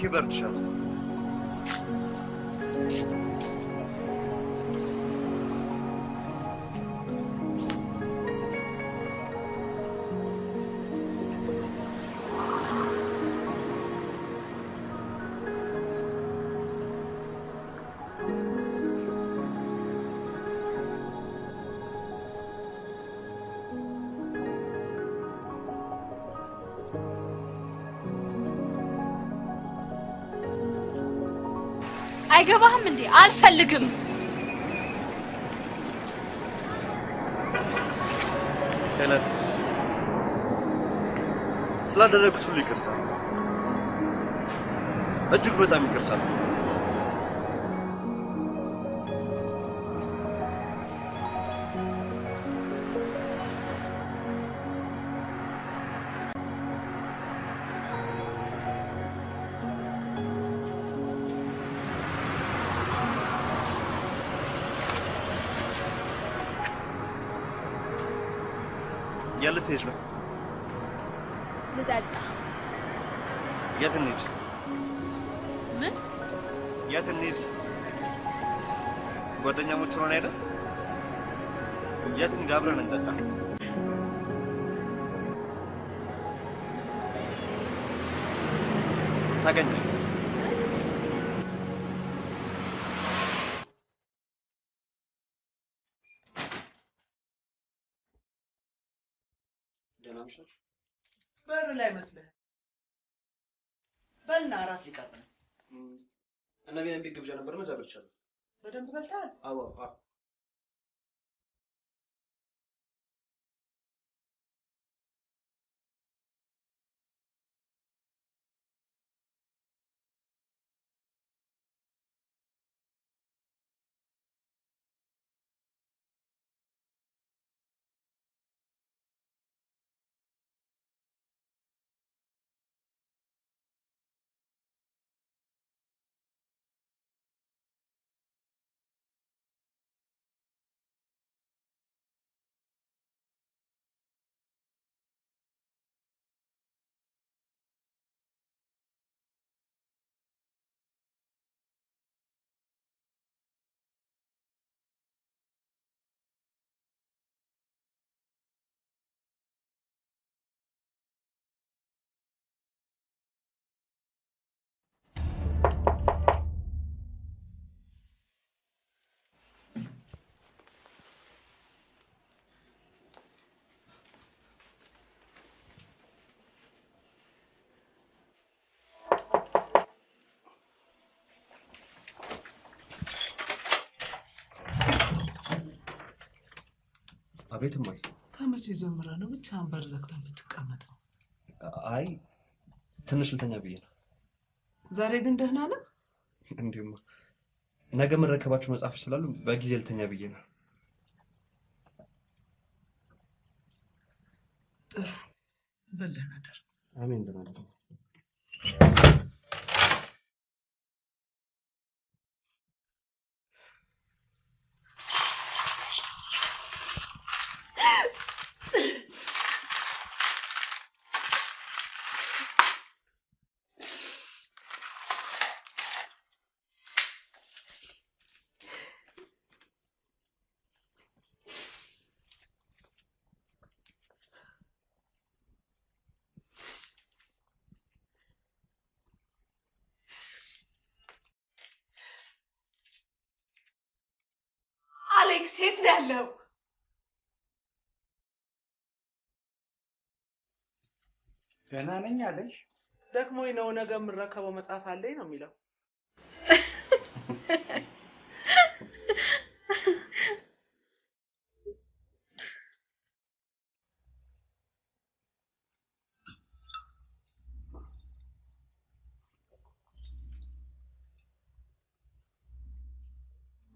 ይበርድሻል። አይገባህም እንዴ? አልፈልግም። ሄለን ስላደረግኩት ሁሉ ይቅርታ፣ እጅግ በጣም ይቅርታ። የት ልትሄጂ ነው? ልጠጣ። የት እንሂድ? ምን? የት እንሂድ? ጓደኛሞች ሆነን አይደል? የት እንሂድ? አብረን እንጠጣ። ታገኛለህ። በር ላይ መስለህ በልና እራት ሊቀርብ ነው። እና ቢሆን ቤት ግብዣ ነበር ነው ዘብልቻለሁ። በደንብ በልተሃል? አዎ። አቤት እማዬ። ከመቼ ጀምረህ ነው ብቻህን በር ዘግተህ የምትቀመጠው? አይ ትንሽ ልተኛ ብዬ ነው። ዛሬ ግን ደህና ነህ? እንዲሁም ነገ የምንረከባቸው መጽሐፎች ስላሉ በጊዜ ልተኛ ብዬ ነው። ጥሩ በለን አደር። አሜን። ደህና ነኝ። አሌክስ የት ነው ያለው? ገና ነኝ አለሽ? ደክሞኝ ነው ነገ የምረከበው መጽሐፍ አለኝ ነው የሚለው።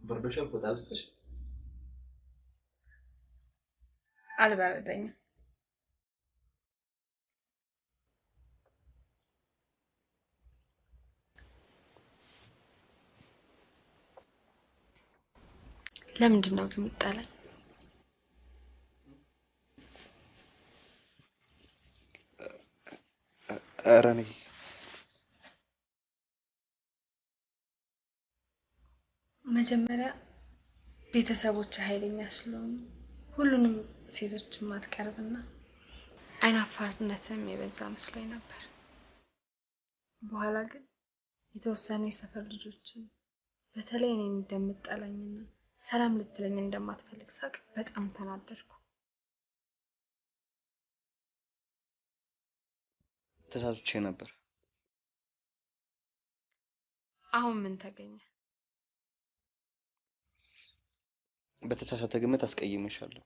በርዶሻል? ፎጣ ልስጥሽ? አልበረደኝም። ለምንድን ነው ግን የምትጠላኝ? ኧረ እኔ መጀመሪያ ቤተሰቦች ኃይለኛ ስለሆኑ ሁሉንም ሴቶች ማትቀርብና አይናፋርነትም የበዛ መስሎኝ ነበር። በኋላ ግን የተወሰኑ የሰፈር ልጆችን በተለይ እኔን እንደምጠላኝና ሰላም ልትለኝ እንደማትፈልግ ሳቅ በጣም ተናደድኩ። ተሳስቼ ነበር። አሁን ምን ተገኘ? በተሳሳተ ግምት አስቀይሜሻለሁ።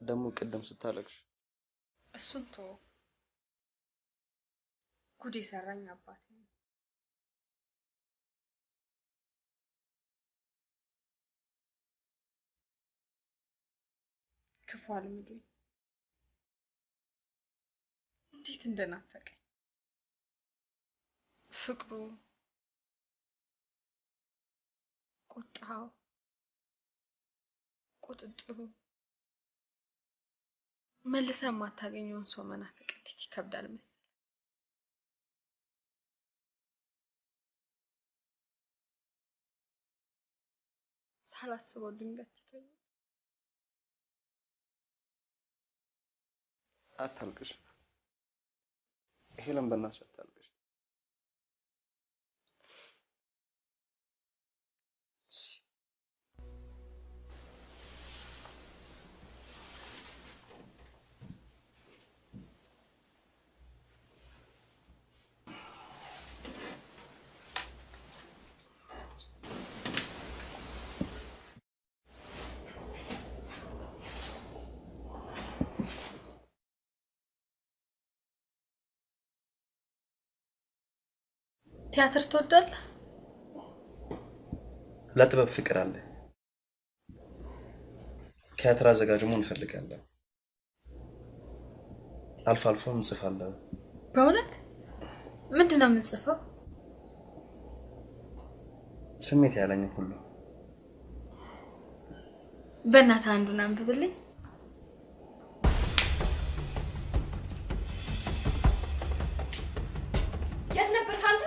ደግሞ ቅድም ስታለቅሽ እሱን ተወው። ጉድ የሰራኝ አባቴ ነው። ክፉ አልምዶኝ እንዴት እንደናፈቀኝ ፍቅሩ፣ ቁጣው፣ ቁጥጥሩ መልሰህ የማታገኘውን ሰው መናፈቅ እንዴት ይከብዳል መሰለህ። ሳላስበው ድንገት ትቶኝ አታልቅሽ ሄለን፣ በእናትሽ አታልቅሽ። ቲያትር ትወዳለህ? ለጥበብ ፍቅር አለ። ቲያትር አዘጋጅ መሆን እፈልጋለሁ። አልፎ አልፎም እጽፋለሁ። በእውነት? ምንድነው የምትጽፈው? ስሜት ያለኝ ሁሉ። በእናትህ አንዱን አንብብልኝ። የት ነበርክ አንተ?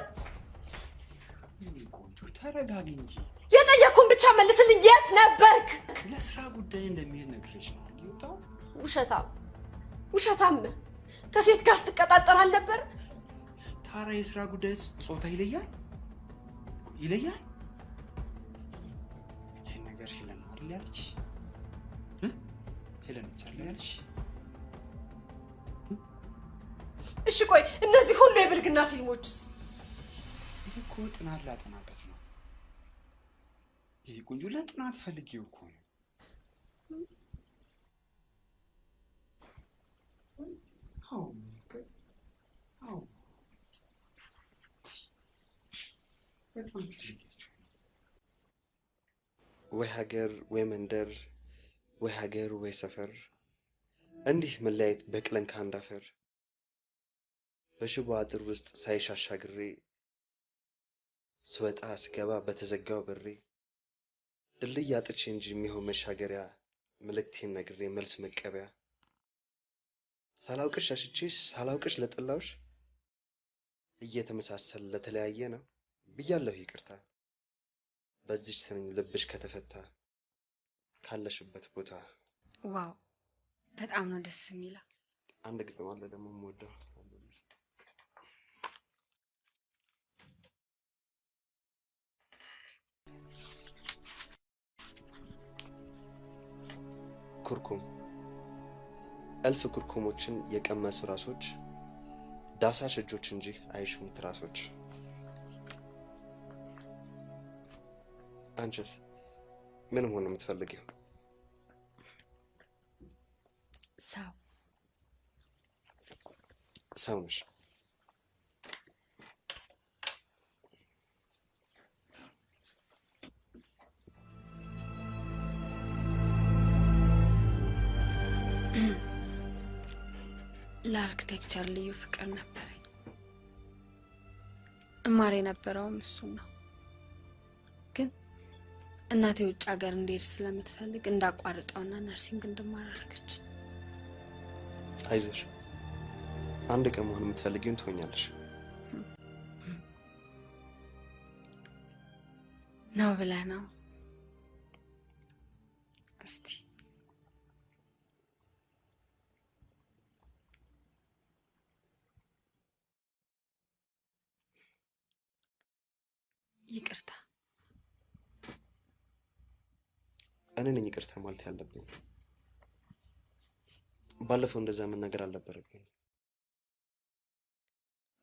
ተረጋጊ እንጂ። የጠየኩን ብቻ መልስልኝ። የት ነበርክ? ለስራ ጉዳይ እንደሚሄድ ነግሬሽ ነው የወጣሁት። ውሸታም ውሸታም! ከሴት ጋር ስትቀጣጠር አልነበር? ታራ የስራ ጉዳይ ጾታ ይለያል ይለያል። ይሄ ነገር ሄለን አይደል ያለች? ሄለን ብቻ ያለች? እሺ ቆይ እነዚህ ሁሉ የብልግና ፊልሞችስ? ይሄ እኮ ጥናት ላጠናበት ነው። ይሄ ቆንጆ ለጥናት ፈልጌው እኮ ነው። አዎ በጣም ፈልጌያቸው። ወይ ሀገር ወይ መንደር፣ ወይ ሀገር ወይ ሰፈር፣ እንዲህ መለያየት በቅለን ከአንድ አፈር በሽቦ አጥር ውስጥ ሳይሻሻግሬ ስወጣ ስገባ በተዘጋው በሬ ድልድይ አጥቼ እንጂ የሚሆን መሻገሪያ መልእክቴን ነግሬ መልስ መቀበያ ሳላውቅሽ አሽቼሽ ሳላውቅሽ ለጠላውሽ እየተመሳሰል ለተለያየ ነው ብያለሁ ይቅርታ። በዚች ስንኝ ልብሽ ከተፈታ ካለሽበት ቦታ። ዋው በጣም ነው ደስ የሚለው። አንድ ግጥም አለ ደግሞ የምወደው። ኩርኩም እልፍ ኩርኩሞችን የቀመሱ ራሶች ዳሳሽ እጆች እንጂ አይሹም ትራሶች። አንቺስ ምን መሆን ነው የምትፈልጊው? ሰው ነሽ። ለአርክቴክቸር ልዩ ፍቅር ነበረኝ። እማር የነበረውም እሱን ነው። ግን እናቴ ውጭ ሀገር እንድሄድ ስለምትፈልግ እንዳቋርጠውና ነርሲንግ እንድማር አደረገች። አይዞሽ፣ አንድ ቀን መሆን የምትፈልጊውን ትሆኛለሽ። ነው ብለህ ነው? እስቲ ይቅርታ። እኔ ነኝ ይቅርታ ማለት ያለብኝ። ባለፈው እንደዛ መናገር አልነበረብኝ።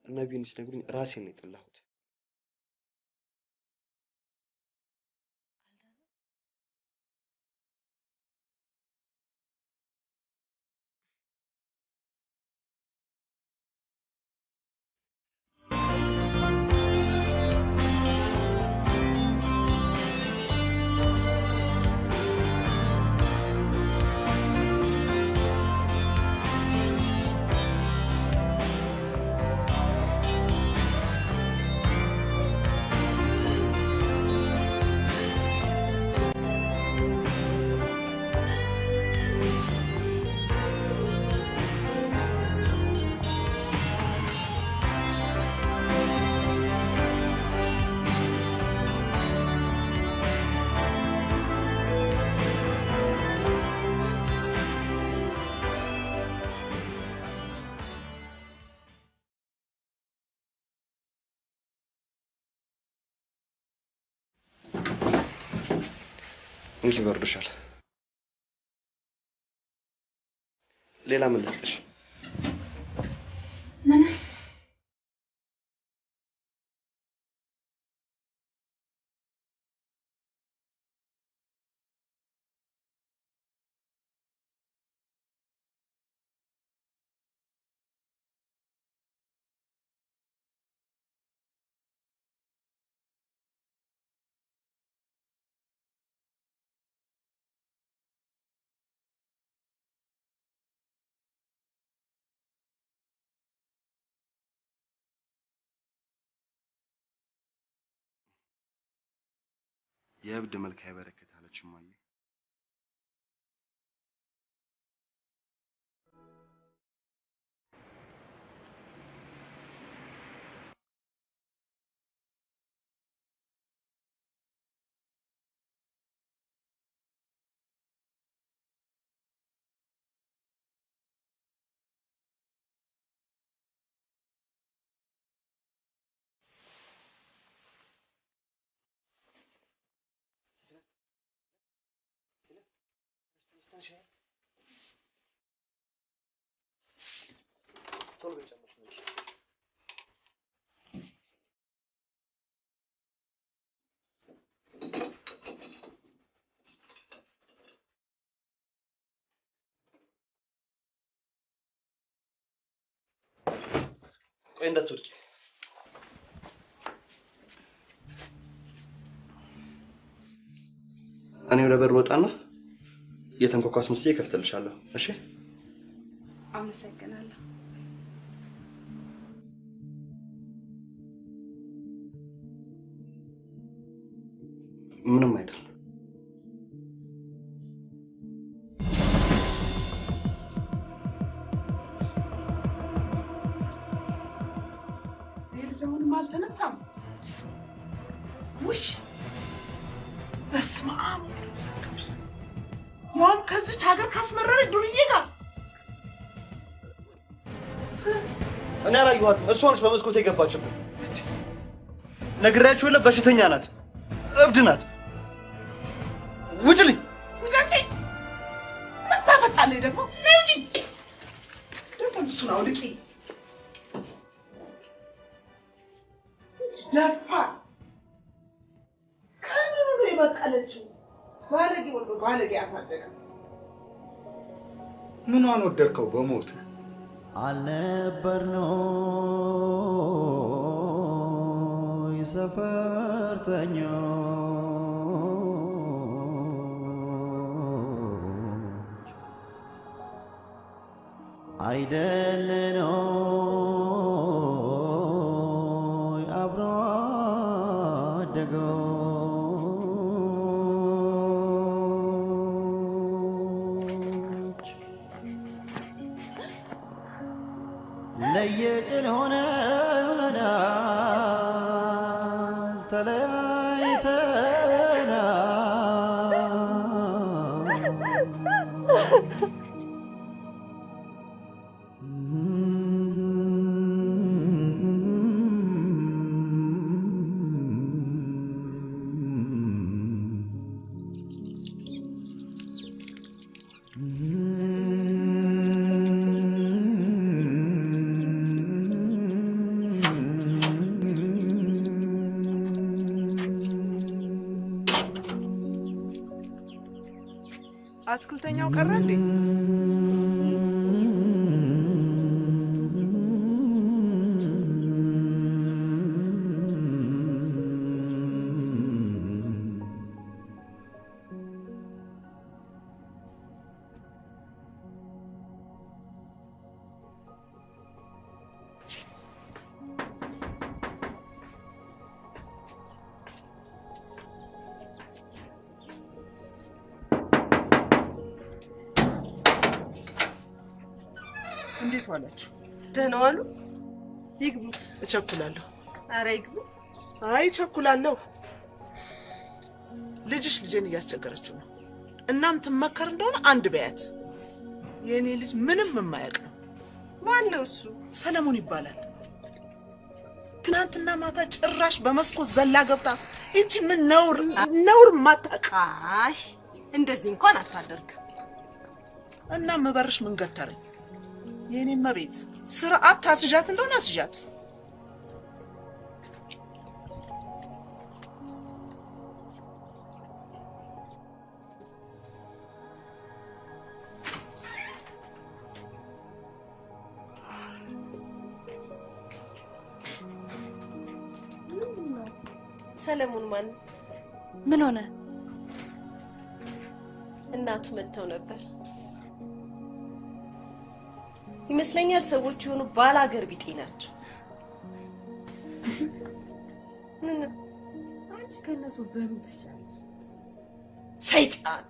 ነቢዩን ሲነግሩኝ ራሴን ነው የጠላሁት። እንኪ በርዶሻል። ሌላ ምን ልስጥሽ? ምን? የእብድ መልክ አይበረክት አለች እማዬ። ቶሎ በጨመርሽ ነው። ቆይ እንዳትወድቂ። እኔ ወደ በር ወጣና የተንኳኳስ መስዬ እከፍትልሻለሁ። እሺ? አመሰግናለሁ። ምንም አይደል። ይልዘውንም አልተነሳም። ውሽ በስመ አብ ወመንፈስ ቅዱስ። ያውም ከዚች ሀገር ካስመረረች ዱርዬ ጋር እኔ አላየኋትም። እሷ ነች በመስኮት የገባችብን። ነግሬያችሁ የለ በሽተኛ ናት፣ እብድ ናት። ውጭልኝ! ውጫጭ! ምን ታፈጣለህ ደግሞ? ነይ ውጪ! ደግሞ እሱን አውልቂ! ደፋር! ከምኑ ነው የበቀለችው? ባለጌ ወልዶ ባለጌ ያሳደጋት። ምኗን ወደድከው በሞት አልነበርነው ሰፈርተኞች አይደለነው አብሮ አደጎች ለየቅል ሆነናል ተለያይተን አትክልተኛው ቀረ እንዴ? እንዴት ዋላችሁ? ደህና ዋሉ? ይግቡ። እቸኩላለሁ። ኧረ ይግቡ። አይ እቸኩላለሁ። ልጅሽ ልጄን እያስቸገረችው ነው። እናም ትመከር እንደሆነ አንድ በያት። የእኔ ልጅ ምንም የማያውቅ ነው። ማን ነው እሱ? ሰለሞን ይባላል። ትናንትና ማታ ጭራሽ በመስኮት ዘላ ገብታ እንጂ ምን ነውር ማታውቅ። አይ እንደዚህ እንኳን አታደርግ። እና መበርሽ ምን ገተረኝ? የኔ መቤት ስርዓት ታስዣት እንደሆነ አስዣት። ሰለሞን ማን? ምን ሆነ? እናቱ መጥተው ነበር ይመስለኛል። ሰዎች የሆኑ ባላገር ቢጤ ናቸው። አንቺ ከነሱ በምን ትሻለሽ? ሰይጣን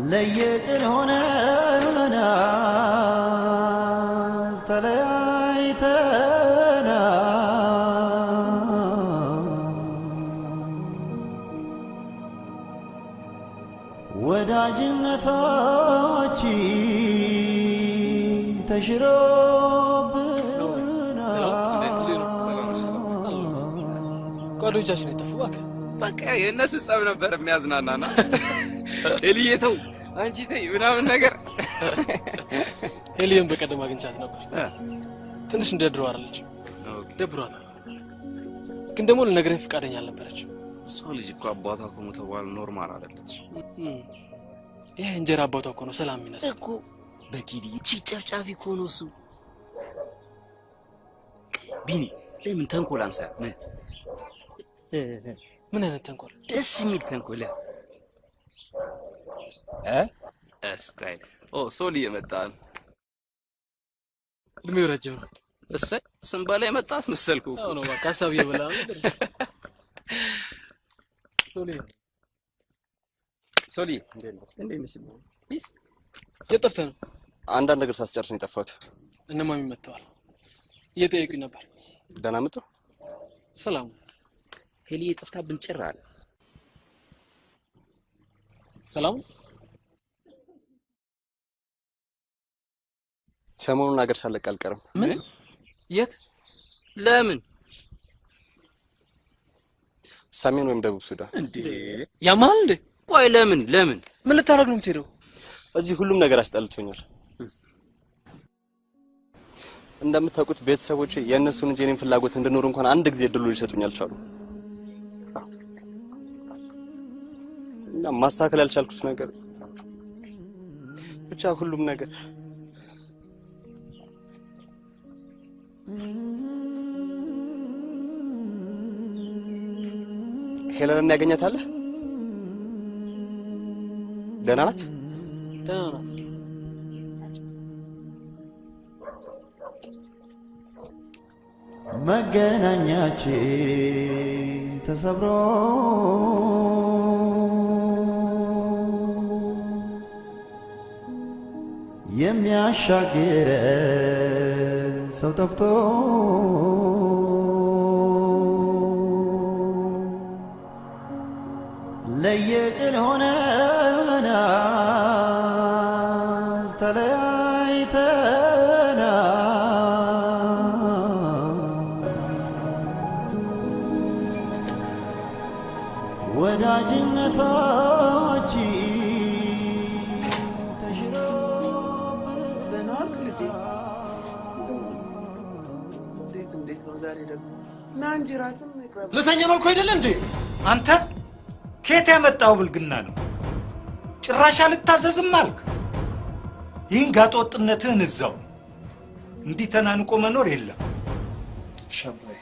ለየቅል ሆነናል ተለያይተናል ወዳጅነታችን ተሽሮብናል። ጓደኞቻችን የጠፉ እባክህ። በቃ የእነሱ ጸብ ነበር የሚያዝናናና ኤልዬ ተው አንቺ ተይ ምናምን ነገር። ኤልዬን በቀደም አግኝቻት ነበር። ትንሽ እንደ ድሮ አይደለችም፣ ደብሯታል። ግን ደግሞ ልነግርህ ፈቃደኛ አልነበረችም። እሷ ልጅ እኮ አባቷ ከሞተ በኋላ ኖርማል አይደለች። ይሄ እንጀራ አባቷ እኮ ነው ሰላም የሚነሳ እኮ በኪዲ እቺ ጨፍጫፊ እኮ ነው እሱ። ቢኒ ለምን ተንኮል አንሳ? ምን አይነት ተንኮል? ደስ የሚል ተንኮል እስታይ ሶሊ የመጣን እድሜው ረጅም ነው። እሰይ ስንበላ የመጣ አስመሰልኩ እኮ ነው። በቃ ሀሳብ እየበላ ነው። ሶሊ እንዴት ነሽ? ቢስ የት ጠፍተህ ነው? አንዳንድ ነገር ሳስጨርስ ነው የጠፋሁት። እነማሚ መጥተዋል፣ እየጠየቁኝ ነበር። ደህና መጡ? ሰላም። ሄሊዬ ጠፍታብን ጭር አለ። ሰላም። ሰሞኑን ሀገር ሳለቅ አልቀርም። ምን? የት? ለምን? ሰሜን ወይም ደቡብ ሱዳን። እንዴ ያማል እንዴ? ቆይ ለምን ምን ልታረግ ነው የምትሄደው? እዚህ ሁሉም ነገር አስጠልቶኛል። እንደምታውቁት ቤተሰቦቼ የእነሱን እንጂ የኔን ፍላጎት እንድኖር እንኳን አንድ ጊዜ እድሉ ሊሰጡኝ አልቻሉም። እና ማስተካከል ያልቻልኩት ነገር ብቻ ሁሉም ነገር ሄለንን ያገኛታለህ? ደህና ናት? ደህና ናት። መገናኛችን ተሰብሮ የሚያሻግረን ሰው ጠፍቶ ለየቅል ሆነናል ተለያይተናል ወዳጅነታችን ደህና ዋልክ ልጄ? እንዴት ነው ዛሬ ደግሞ? ና እንጂ እራትም ይቅረብ። ሁለተኛ መልኩ አይደለ እንዴ? አንተ ከየት ያመጣው ብልግና ነው? ጭራሽ አልታዘዝም አልክ። ይህን ጋጠወጥነትህን እዛው እንዲህ ተናንቆ መኖር የለም። ሻባይ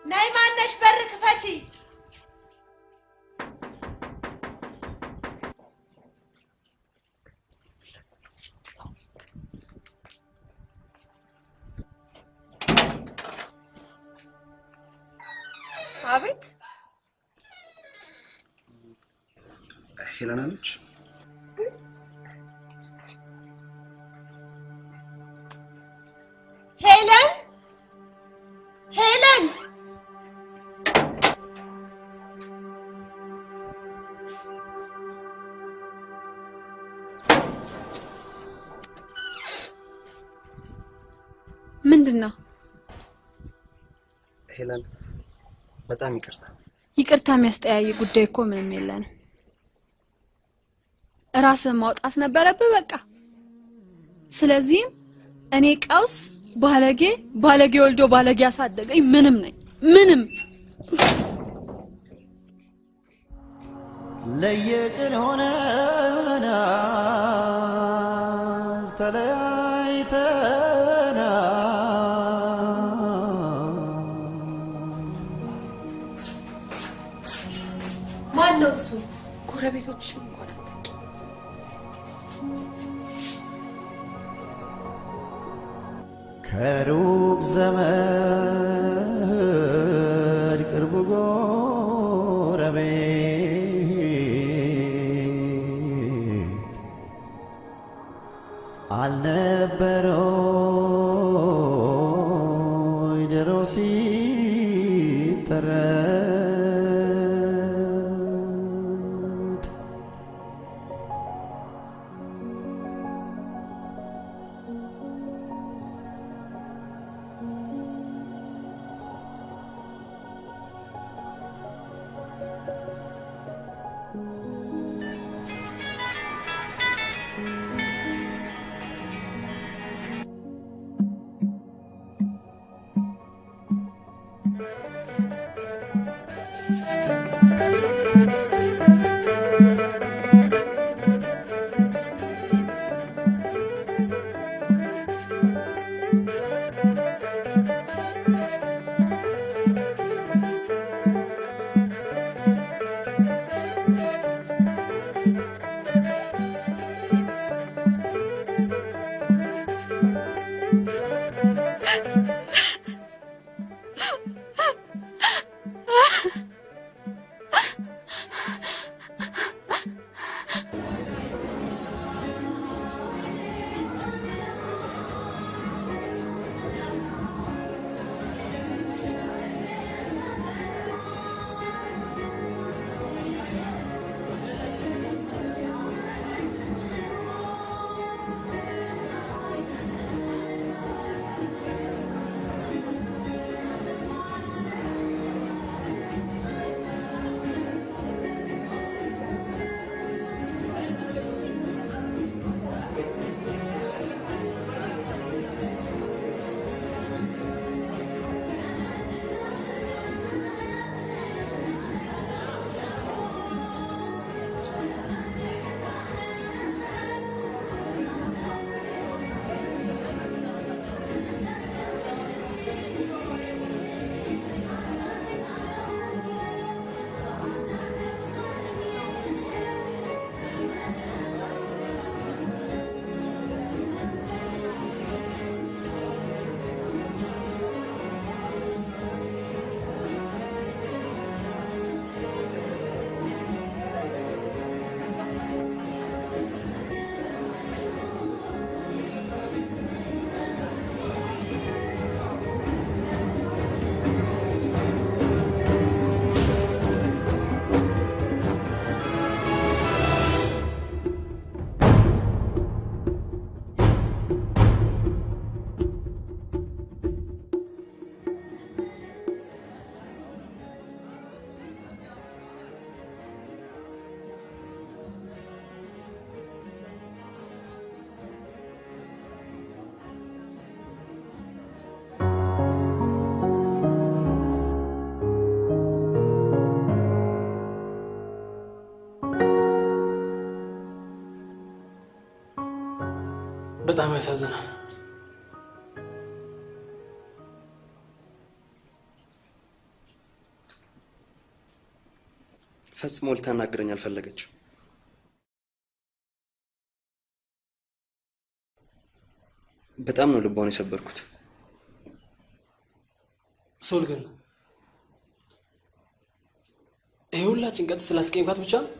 ነይ ማነሽ በር ክፈቺ አቤት ሄለና ነች ሄለን ሄለን ምንድነው? ሄለን በጣም ይቅርታ። ይቅርታ የሚያስጠያይ ጉዳይ እኮ ምንም የለንም። ራስን ማውጣት ነበረብህ በቃ። ስለዚህም እኔ ቀውስ ባለጌ ወልዶ ባለጌ ያሳደገኝ ምንም ነኝ ምንም። ለየቅል ሆነናል ተለያይተናል ማን ነው እሱ? ጎረቤቶችሽን እንኳን ከሩቅ ዘመድ ቅርብ ጎረቤት አልነበረው ድሮ ሲተረት በጣም ያሳዝናል። ፈጽሞ ልታናግረኝ አልፈለገችው። በጣም ነው ልቧን የሰበርኩት። ሶል ግን ይሄ ሁላ ጭንቀት ስላስቀየምካት ብቻ ነው?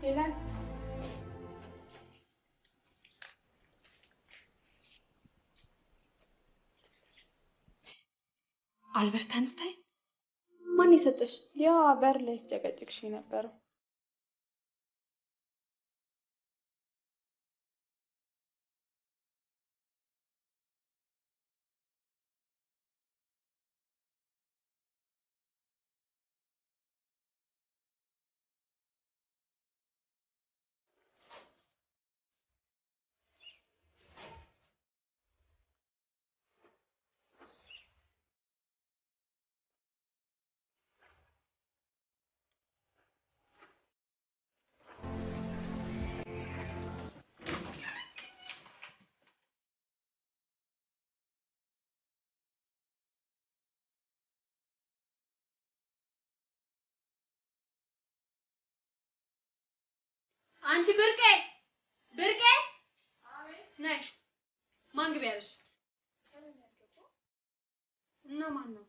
ሄለን አልበርት አንስታይን ማን የሰጠሽ? ያ በር ላይ ሲጨቀጭቅሽ ነበረው። አንቺ ብርቄ ብርቄ ነይ። ማን ግቢ ያለሽ? እና ማን ነው?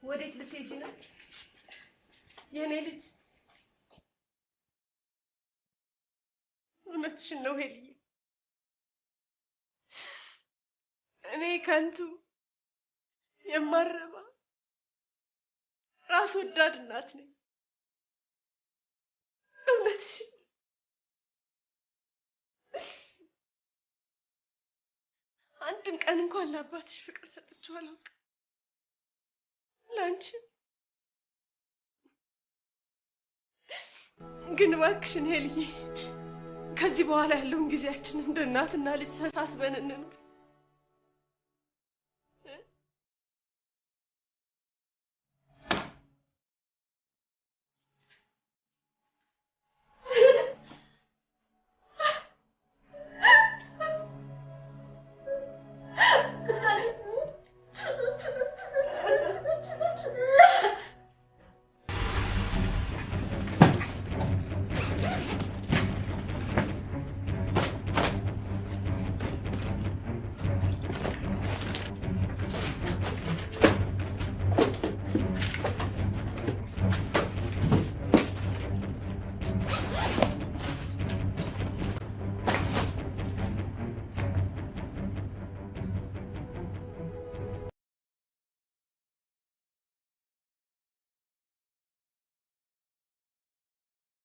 ወዴት ልትሄጂ ነው የኔ ልጅ? እውነትሽን ነው ሄልዬ። እኔ ከንቱ የማረባ ራስ ወዳድ እናት ነኝ። እውነትሽን አንድም ቀን እንኳን ለአባትሽ ፍቅር ሰጥቼው አላውቅም። ለአንቺ ግን እባክሽን ሄልዬ ከዚህ በኋላ ያለውን ጊዜያችን እንደ እናትና ልጅ ተሳስበን እንኑር።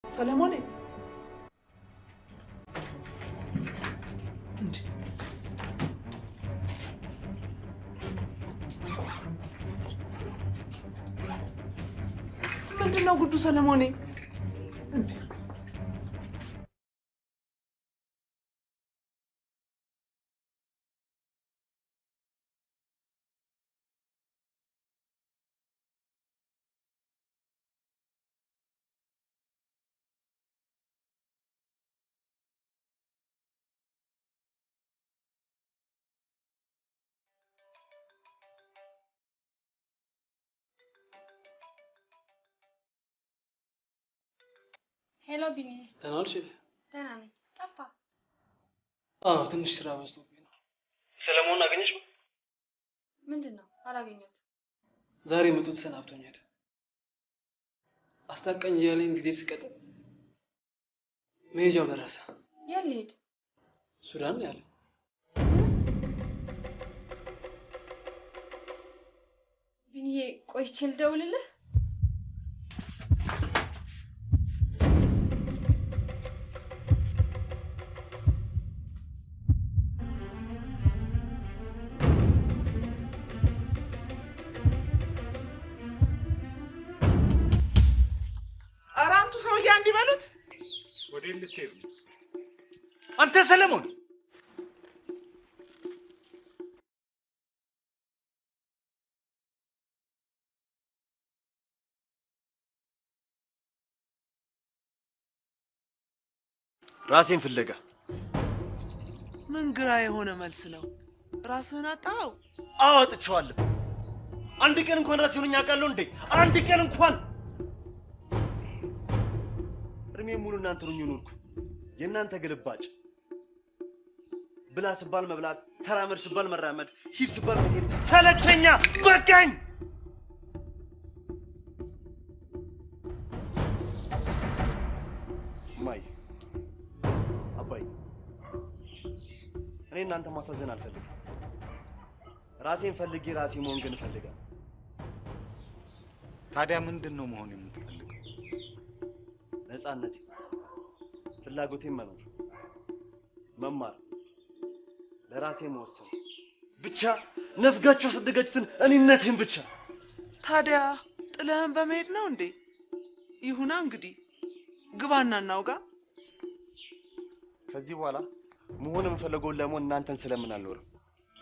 ሰለሞኔ ምንድነው ጉዱ? ሰለሞኔ ሄሎ ቢኒ። ደህና ዋልሽ? ደህና ነኝ። ጠፋ? አዎ ትንሽ ስራ በዝቶብኝ ነው። ሰለሞን አገኘሽ? ምንድን ነው? አላገኘሁትም። ዛሬ መጥቶ ተሰናብቶኝ ሄደ። አስታርቀኝ እያለኝ ጊዜ ስቀጥል መሄጃው ደረሰ። የት ልሄድ? ሱዳን ነው ያለ። ቢኒዬ ቆይቼ ልደውልልህ? ወዴት ልትሄድ ነው? አንተ ሰለሞን ራሴን ፍለጋ ምን ግራ የሆነ መልስ ነው? ራስህን አጣው? አዎ አጥቼዋለሁ። አንድ ቀን እንኳን ራሴ ሆነኛ አውቃለሁ እንዴ? አንድ ቀን እንኳን እድሜ ሙሉ እናንተ ነው ኖርኩ። የእናንተ ግልባጭ ብላ ስባል መብላት፣ ተራመድ ስባል መራመድ፣ ሂድ ስባል መሄድ ሰለቸኛ፣ በቃኝ። ማይ አባይ እኔ እናንተ ማሳዘን አልፈልግም። ራሴን ፈልጌ ራሴ መሆን ግን እፈልጋለሁ። ታዲያ ምንድን ነው መሆን የምትፈልገው? ነፃነቴ፣ ፍላጎቴን መኖር፣ መማር፣ ለራሴ መወሰን ብቻ ነፍጋችሁ ያሳደጋችሁትን እኔነቴን ብቻ። ታዲያ ጥለህን በመሄድ ነው እንዴ? ይሁና እንግዲህ ግባና እናውጋ። ከዚህ በኋላ መሆን የምፈልገውን ለመሆን እናንተን ስለምን አልኖርም።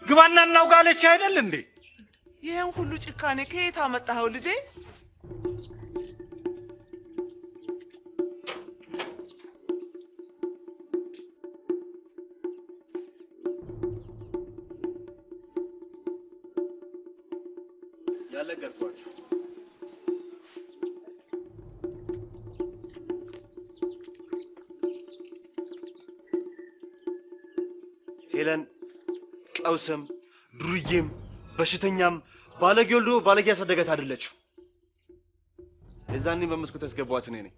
ግባና እናውጋ አለች አይደል እንዴ? ይሄን ሁሉ ጭካኔ ከየት አመጣኸው ልጄ? ያለገርኳችሁ ሄለን ቀውስም ዱርዬም በሽተኛም ባለጌ ወልዶ ባለጌ ያሳደጋት አይደለችም። የዛኔ በመስኮት ያስገባኋት እኔ ነኝ።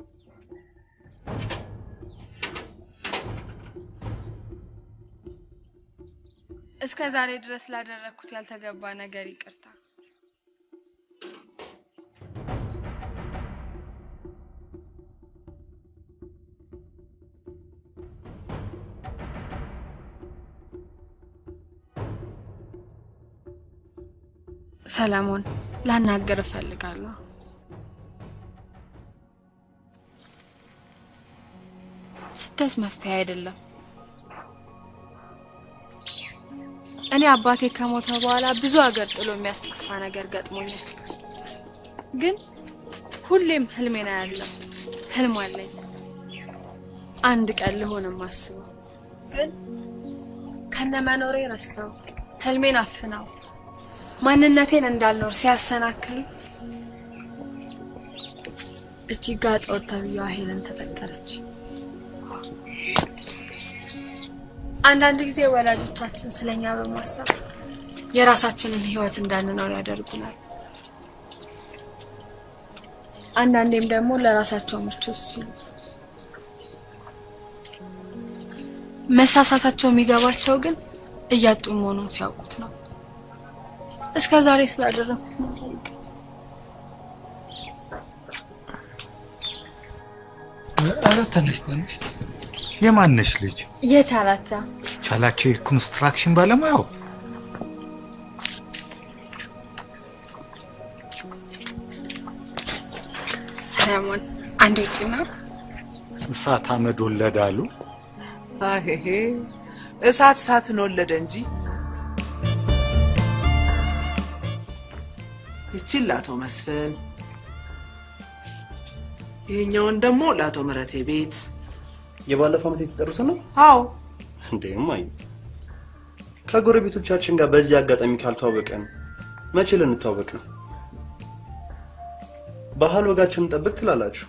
እስከ ዛሬ ድረስ ላደረኩት ያልተገባ ነገር ይቅርታ። ሰለሞን ላናገር እፈልጋለሁ። ስደት መፍትሄ አይደለም። እኔ አባቴ ከሞተ በኋላ ብዙ ሀገር ጥሎ የሚያስጠፋ ነገር ገጥሞኛል። ግን ሁሌም ህልሜን አያለሁ። ህልም አለኝ። አንድ ቀን ልሆን የማስበው ግን ከነመኖሬ ረስተው ህልሜን አፍነው ማንነቴን እንዳልኖር ሲያሰናክሉ እቺ ጋጥ ወጣቢያ ሄለን ተፈጠረች። አንዳንድ ጊዜ ወላጆቻችን ስለኛ በማሰብ የራሳችንን ህይወት እንዳንኖር ያደርጉናል። አንዳንዴም ደግሞ ለራሳቸው ምቾት ሲሉ መሳሳታቸው የሚገባቸው ግን እያጡ መሆኑን ሲያውቁት ነው። እስከ ዛሬ ስላደረኩት ነገር ኧረ ተነሽ። የማነሽ ልጅ? የቻላቸው ቻላቸው የኮንስትራክሽን ባለሙያው። ሰለሞን አንድ ውጭና እሳት አመድ ወለደ አሉ። አሄ እሳትን ወለደ እንጂ። ይቺን ለአቶ መስፍን፣ ይሄኛውን ደግሞ ለአቶ ምህረቴ ቤት። የባለፈው ዓመት የተጠሩት ነው? አዎ። እንዴም አይ ከጎረቤቶቻችን ጋር በዚህ አጋጣሚ ካልተዋወቀን መቼ ልንተዋወቅ ነው? ባህል ወጋችንን ጠብቅ ትላላችሁ።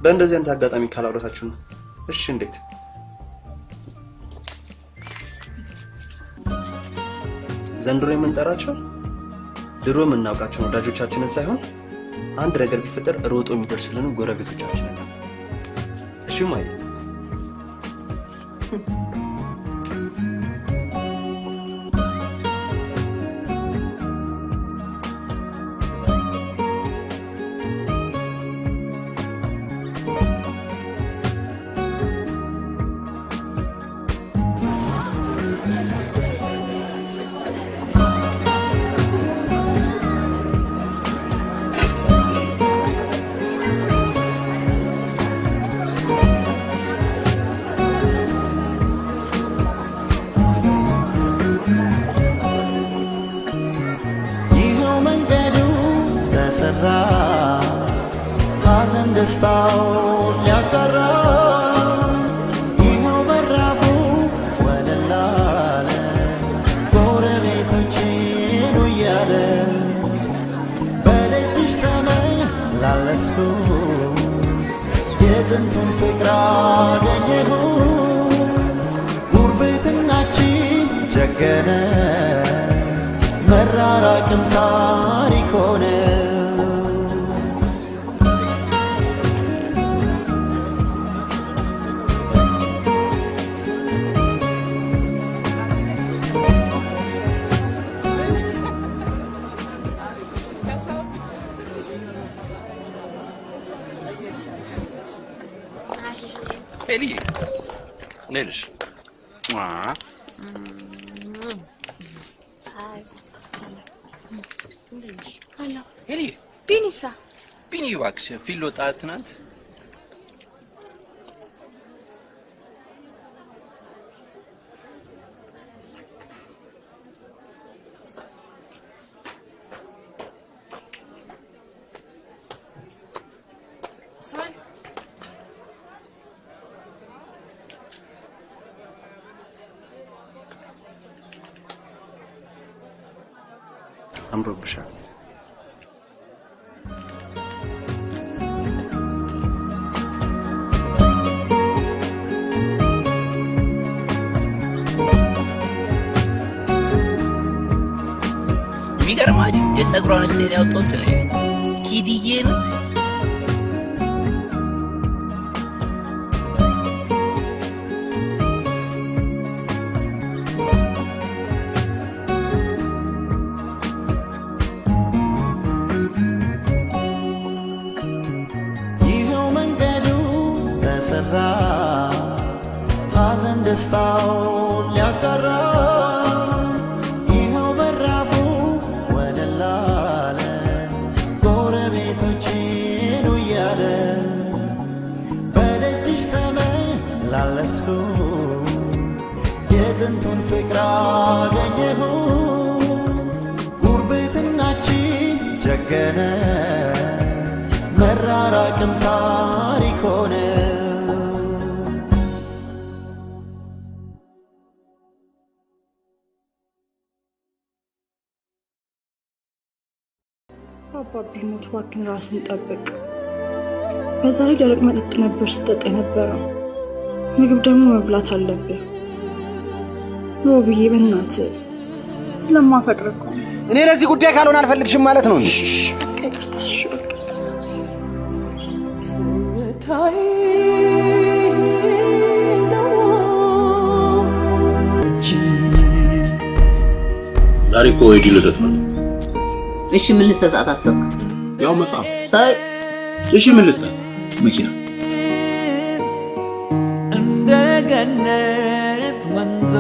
በእንደዚህ አይነት አጋጣሚ ካላወራታችሁ ነው። እሺ እንዴት? ዘንድሮ የምንጠራቸው ድሮ የምናውቃቸው ወዳጆቻችንን ሳይሆን አንድ ነገር ቢፈጠር ሮጦ የሚደርሱልን ጎረቤቶቻችንን ነው። እሺ ማይ ተሰራ ሐዘን ደስታው ሊያጋራ ይኸው በራፉ ወለላለ ጎረቤቶቼን እያለ በደጅሽ ተመላለስኩ የጥንቱን ፍቅር አገኘሁ ጉርብትናችን ጀገነ መራራቅም ታሪክ ሆነ ኤሊ ነልሽ ኤሊ ቢኒሳ ቢኒ እባክሽ ፊል ወጣ ትናንት ሶል አምሮብሻል የሚገርማችሁ የጸጉሯን ስዕል ያወጣሁት ኪድዬ ነው ይኸው መንገዱ ተሰራ ሐዘን ደስታው ሊያጋራ ይኸው በራፉ ወለላለ ጎረቤቶቼን እያለ በደጅሽ ተመላለስኩ የጥንቱን ፍቅር አገኘሁ ጉርብትናችን ጀገነ መራራቅም ታሪክ ሆነ አባቢ ሞት እባክህን ራስን ጠብቅ። በዛ ላይ ደረቅ መጠጥ ነበር ስጠጣ የነበረው። ምግብ ደግሞ መብላት አለብህ። ብዬ በእናትህ ስለማፈቅር እኮ ነው። እኔ ለዚህ ጉዳይ ካልሆነ አልፈልግሽም ማለት ነው እንዴ? ይቅርታ እሺ። ዛሬ እኮ ኤዲ ልደት ነው። እሺ ምን ልሰጣት አሰብክ? ያው መጽሐፍ። ሳይ እሺ ምን ልስጣት? መኪና። እንደገነት ወንዞ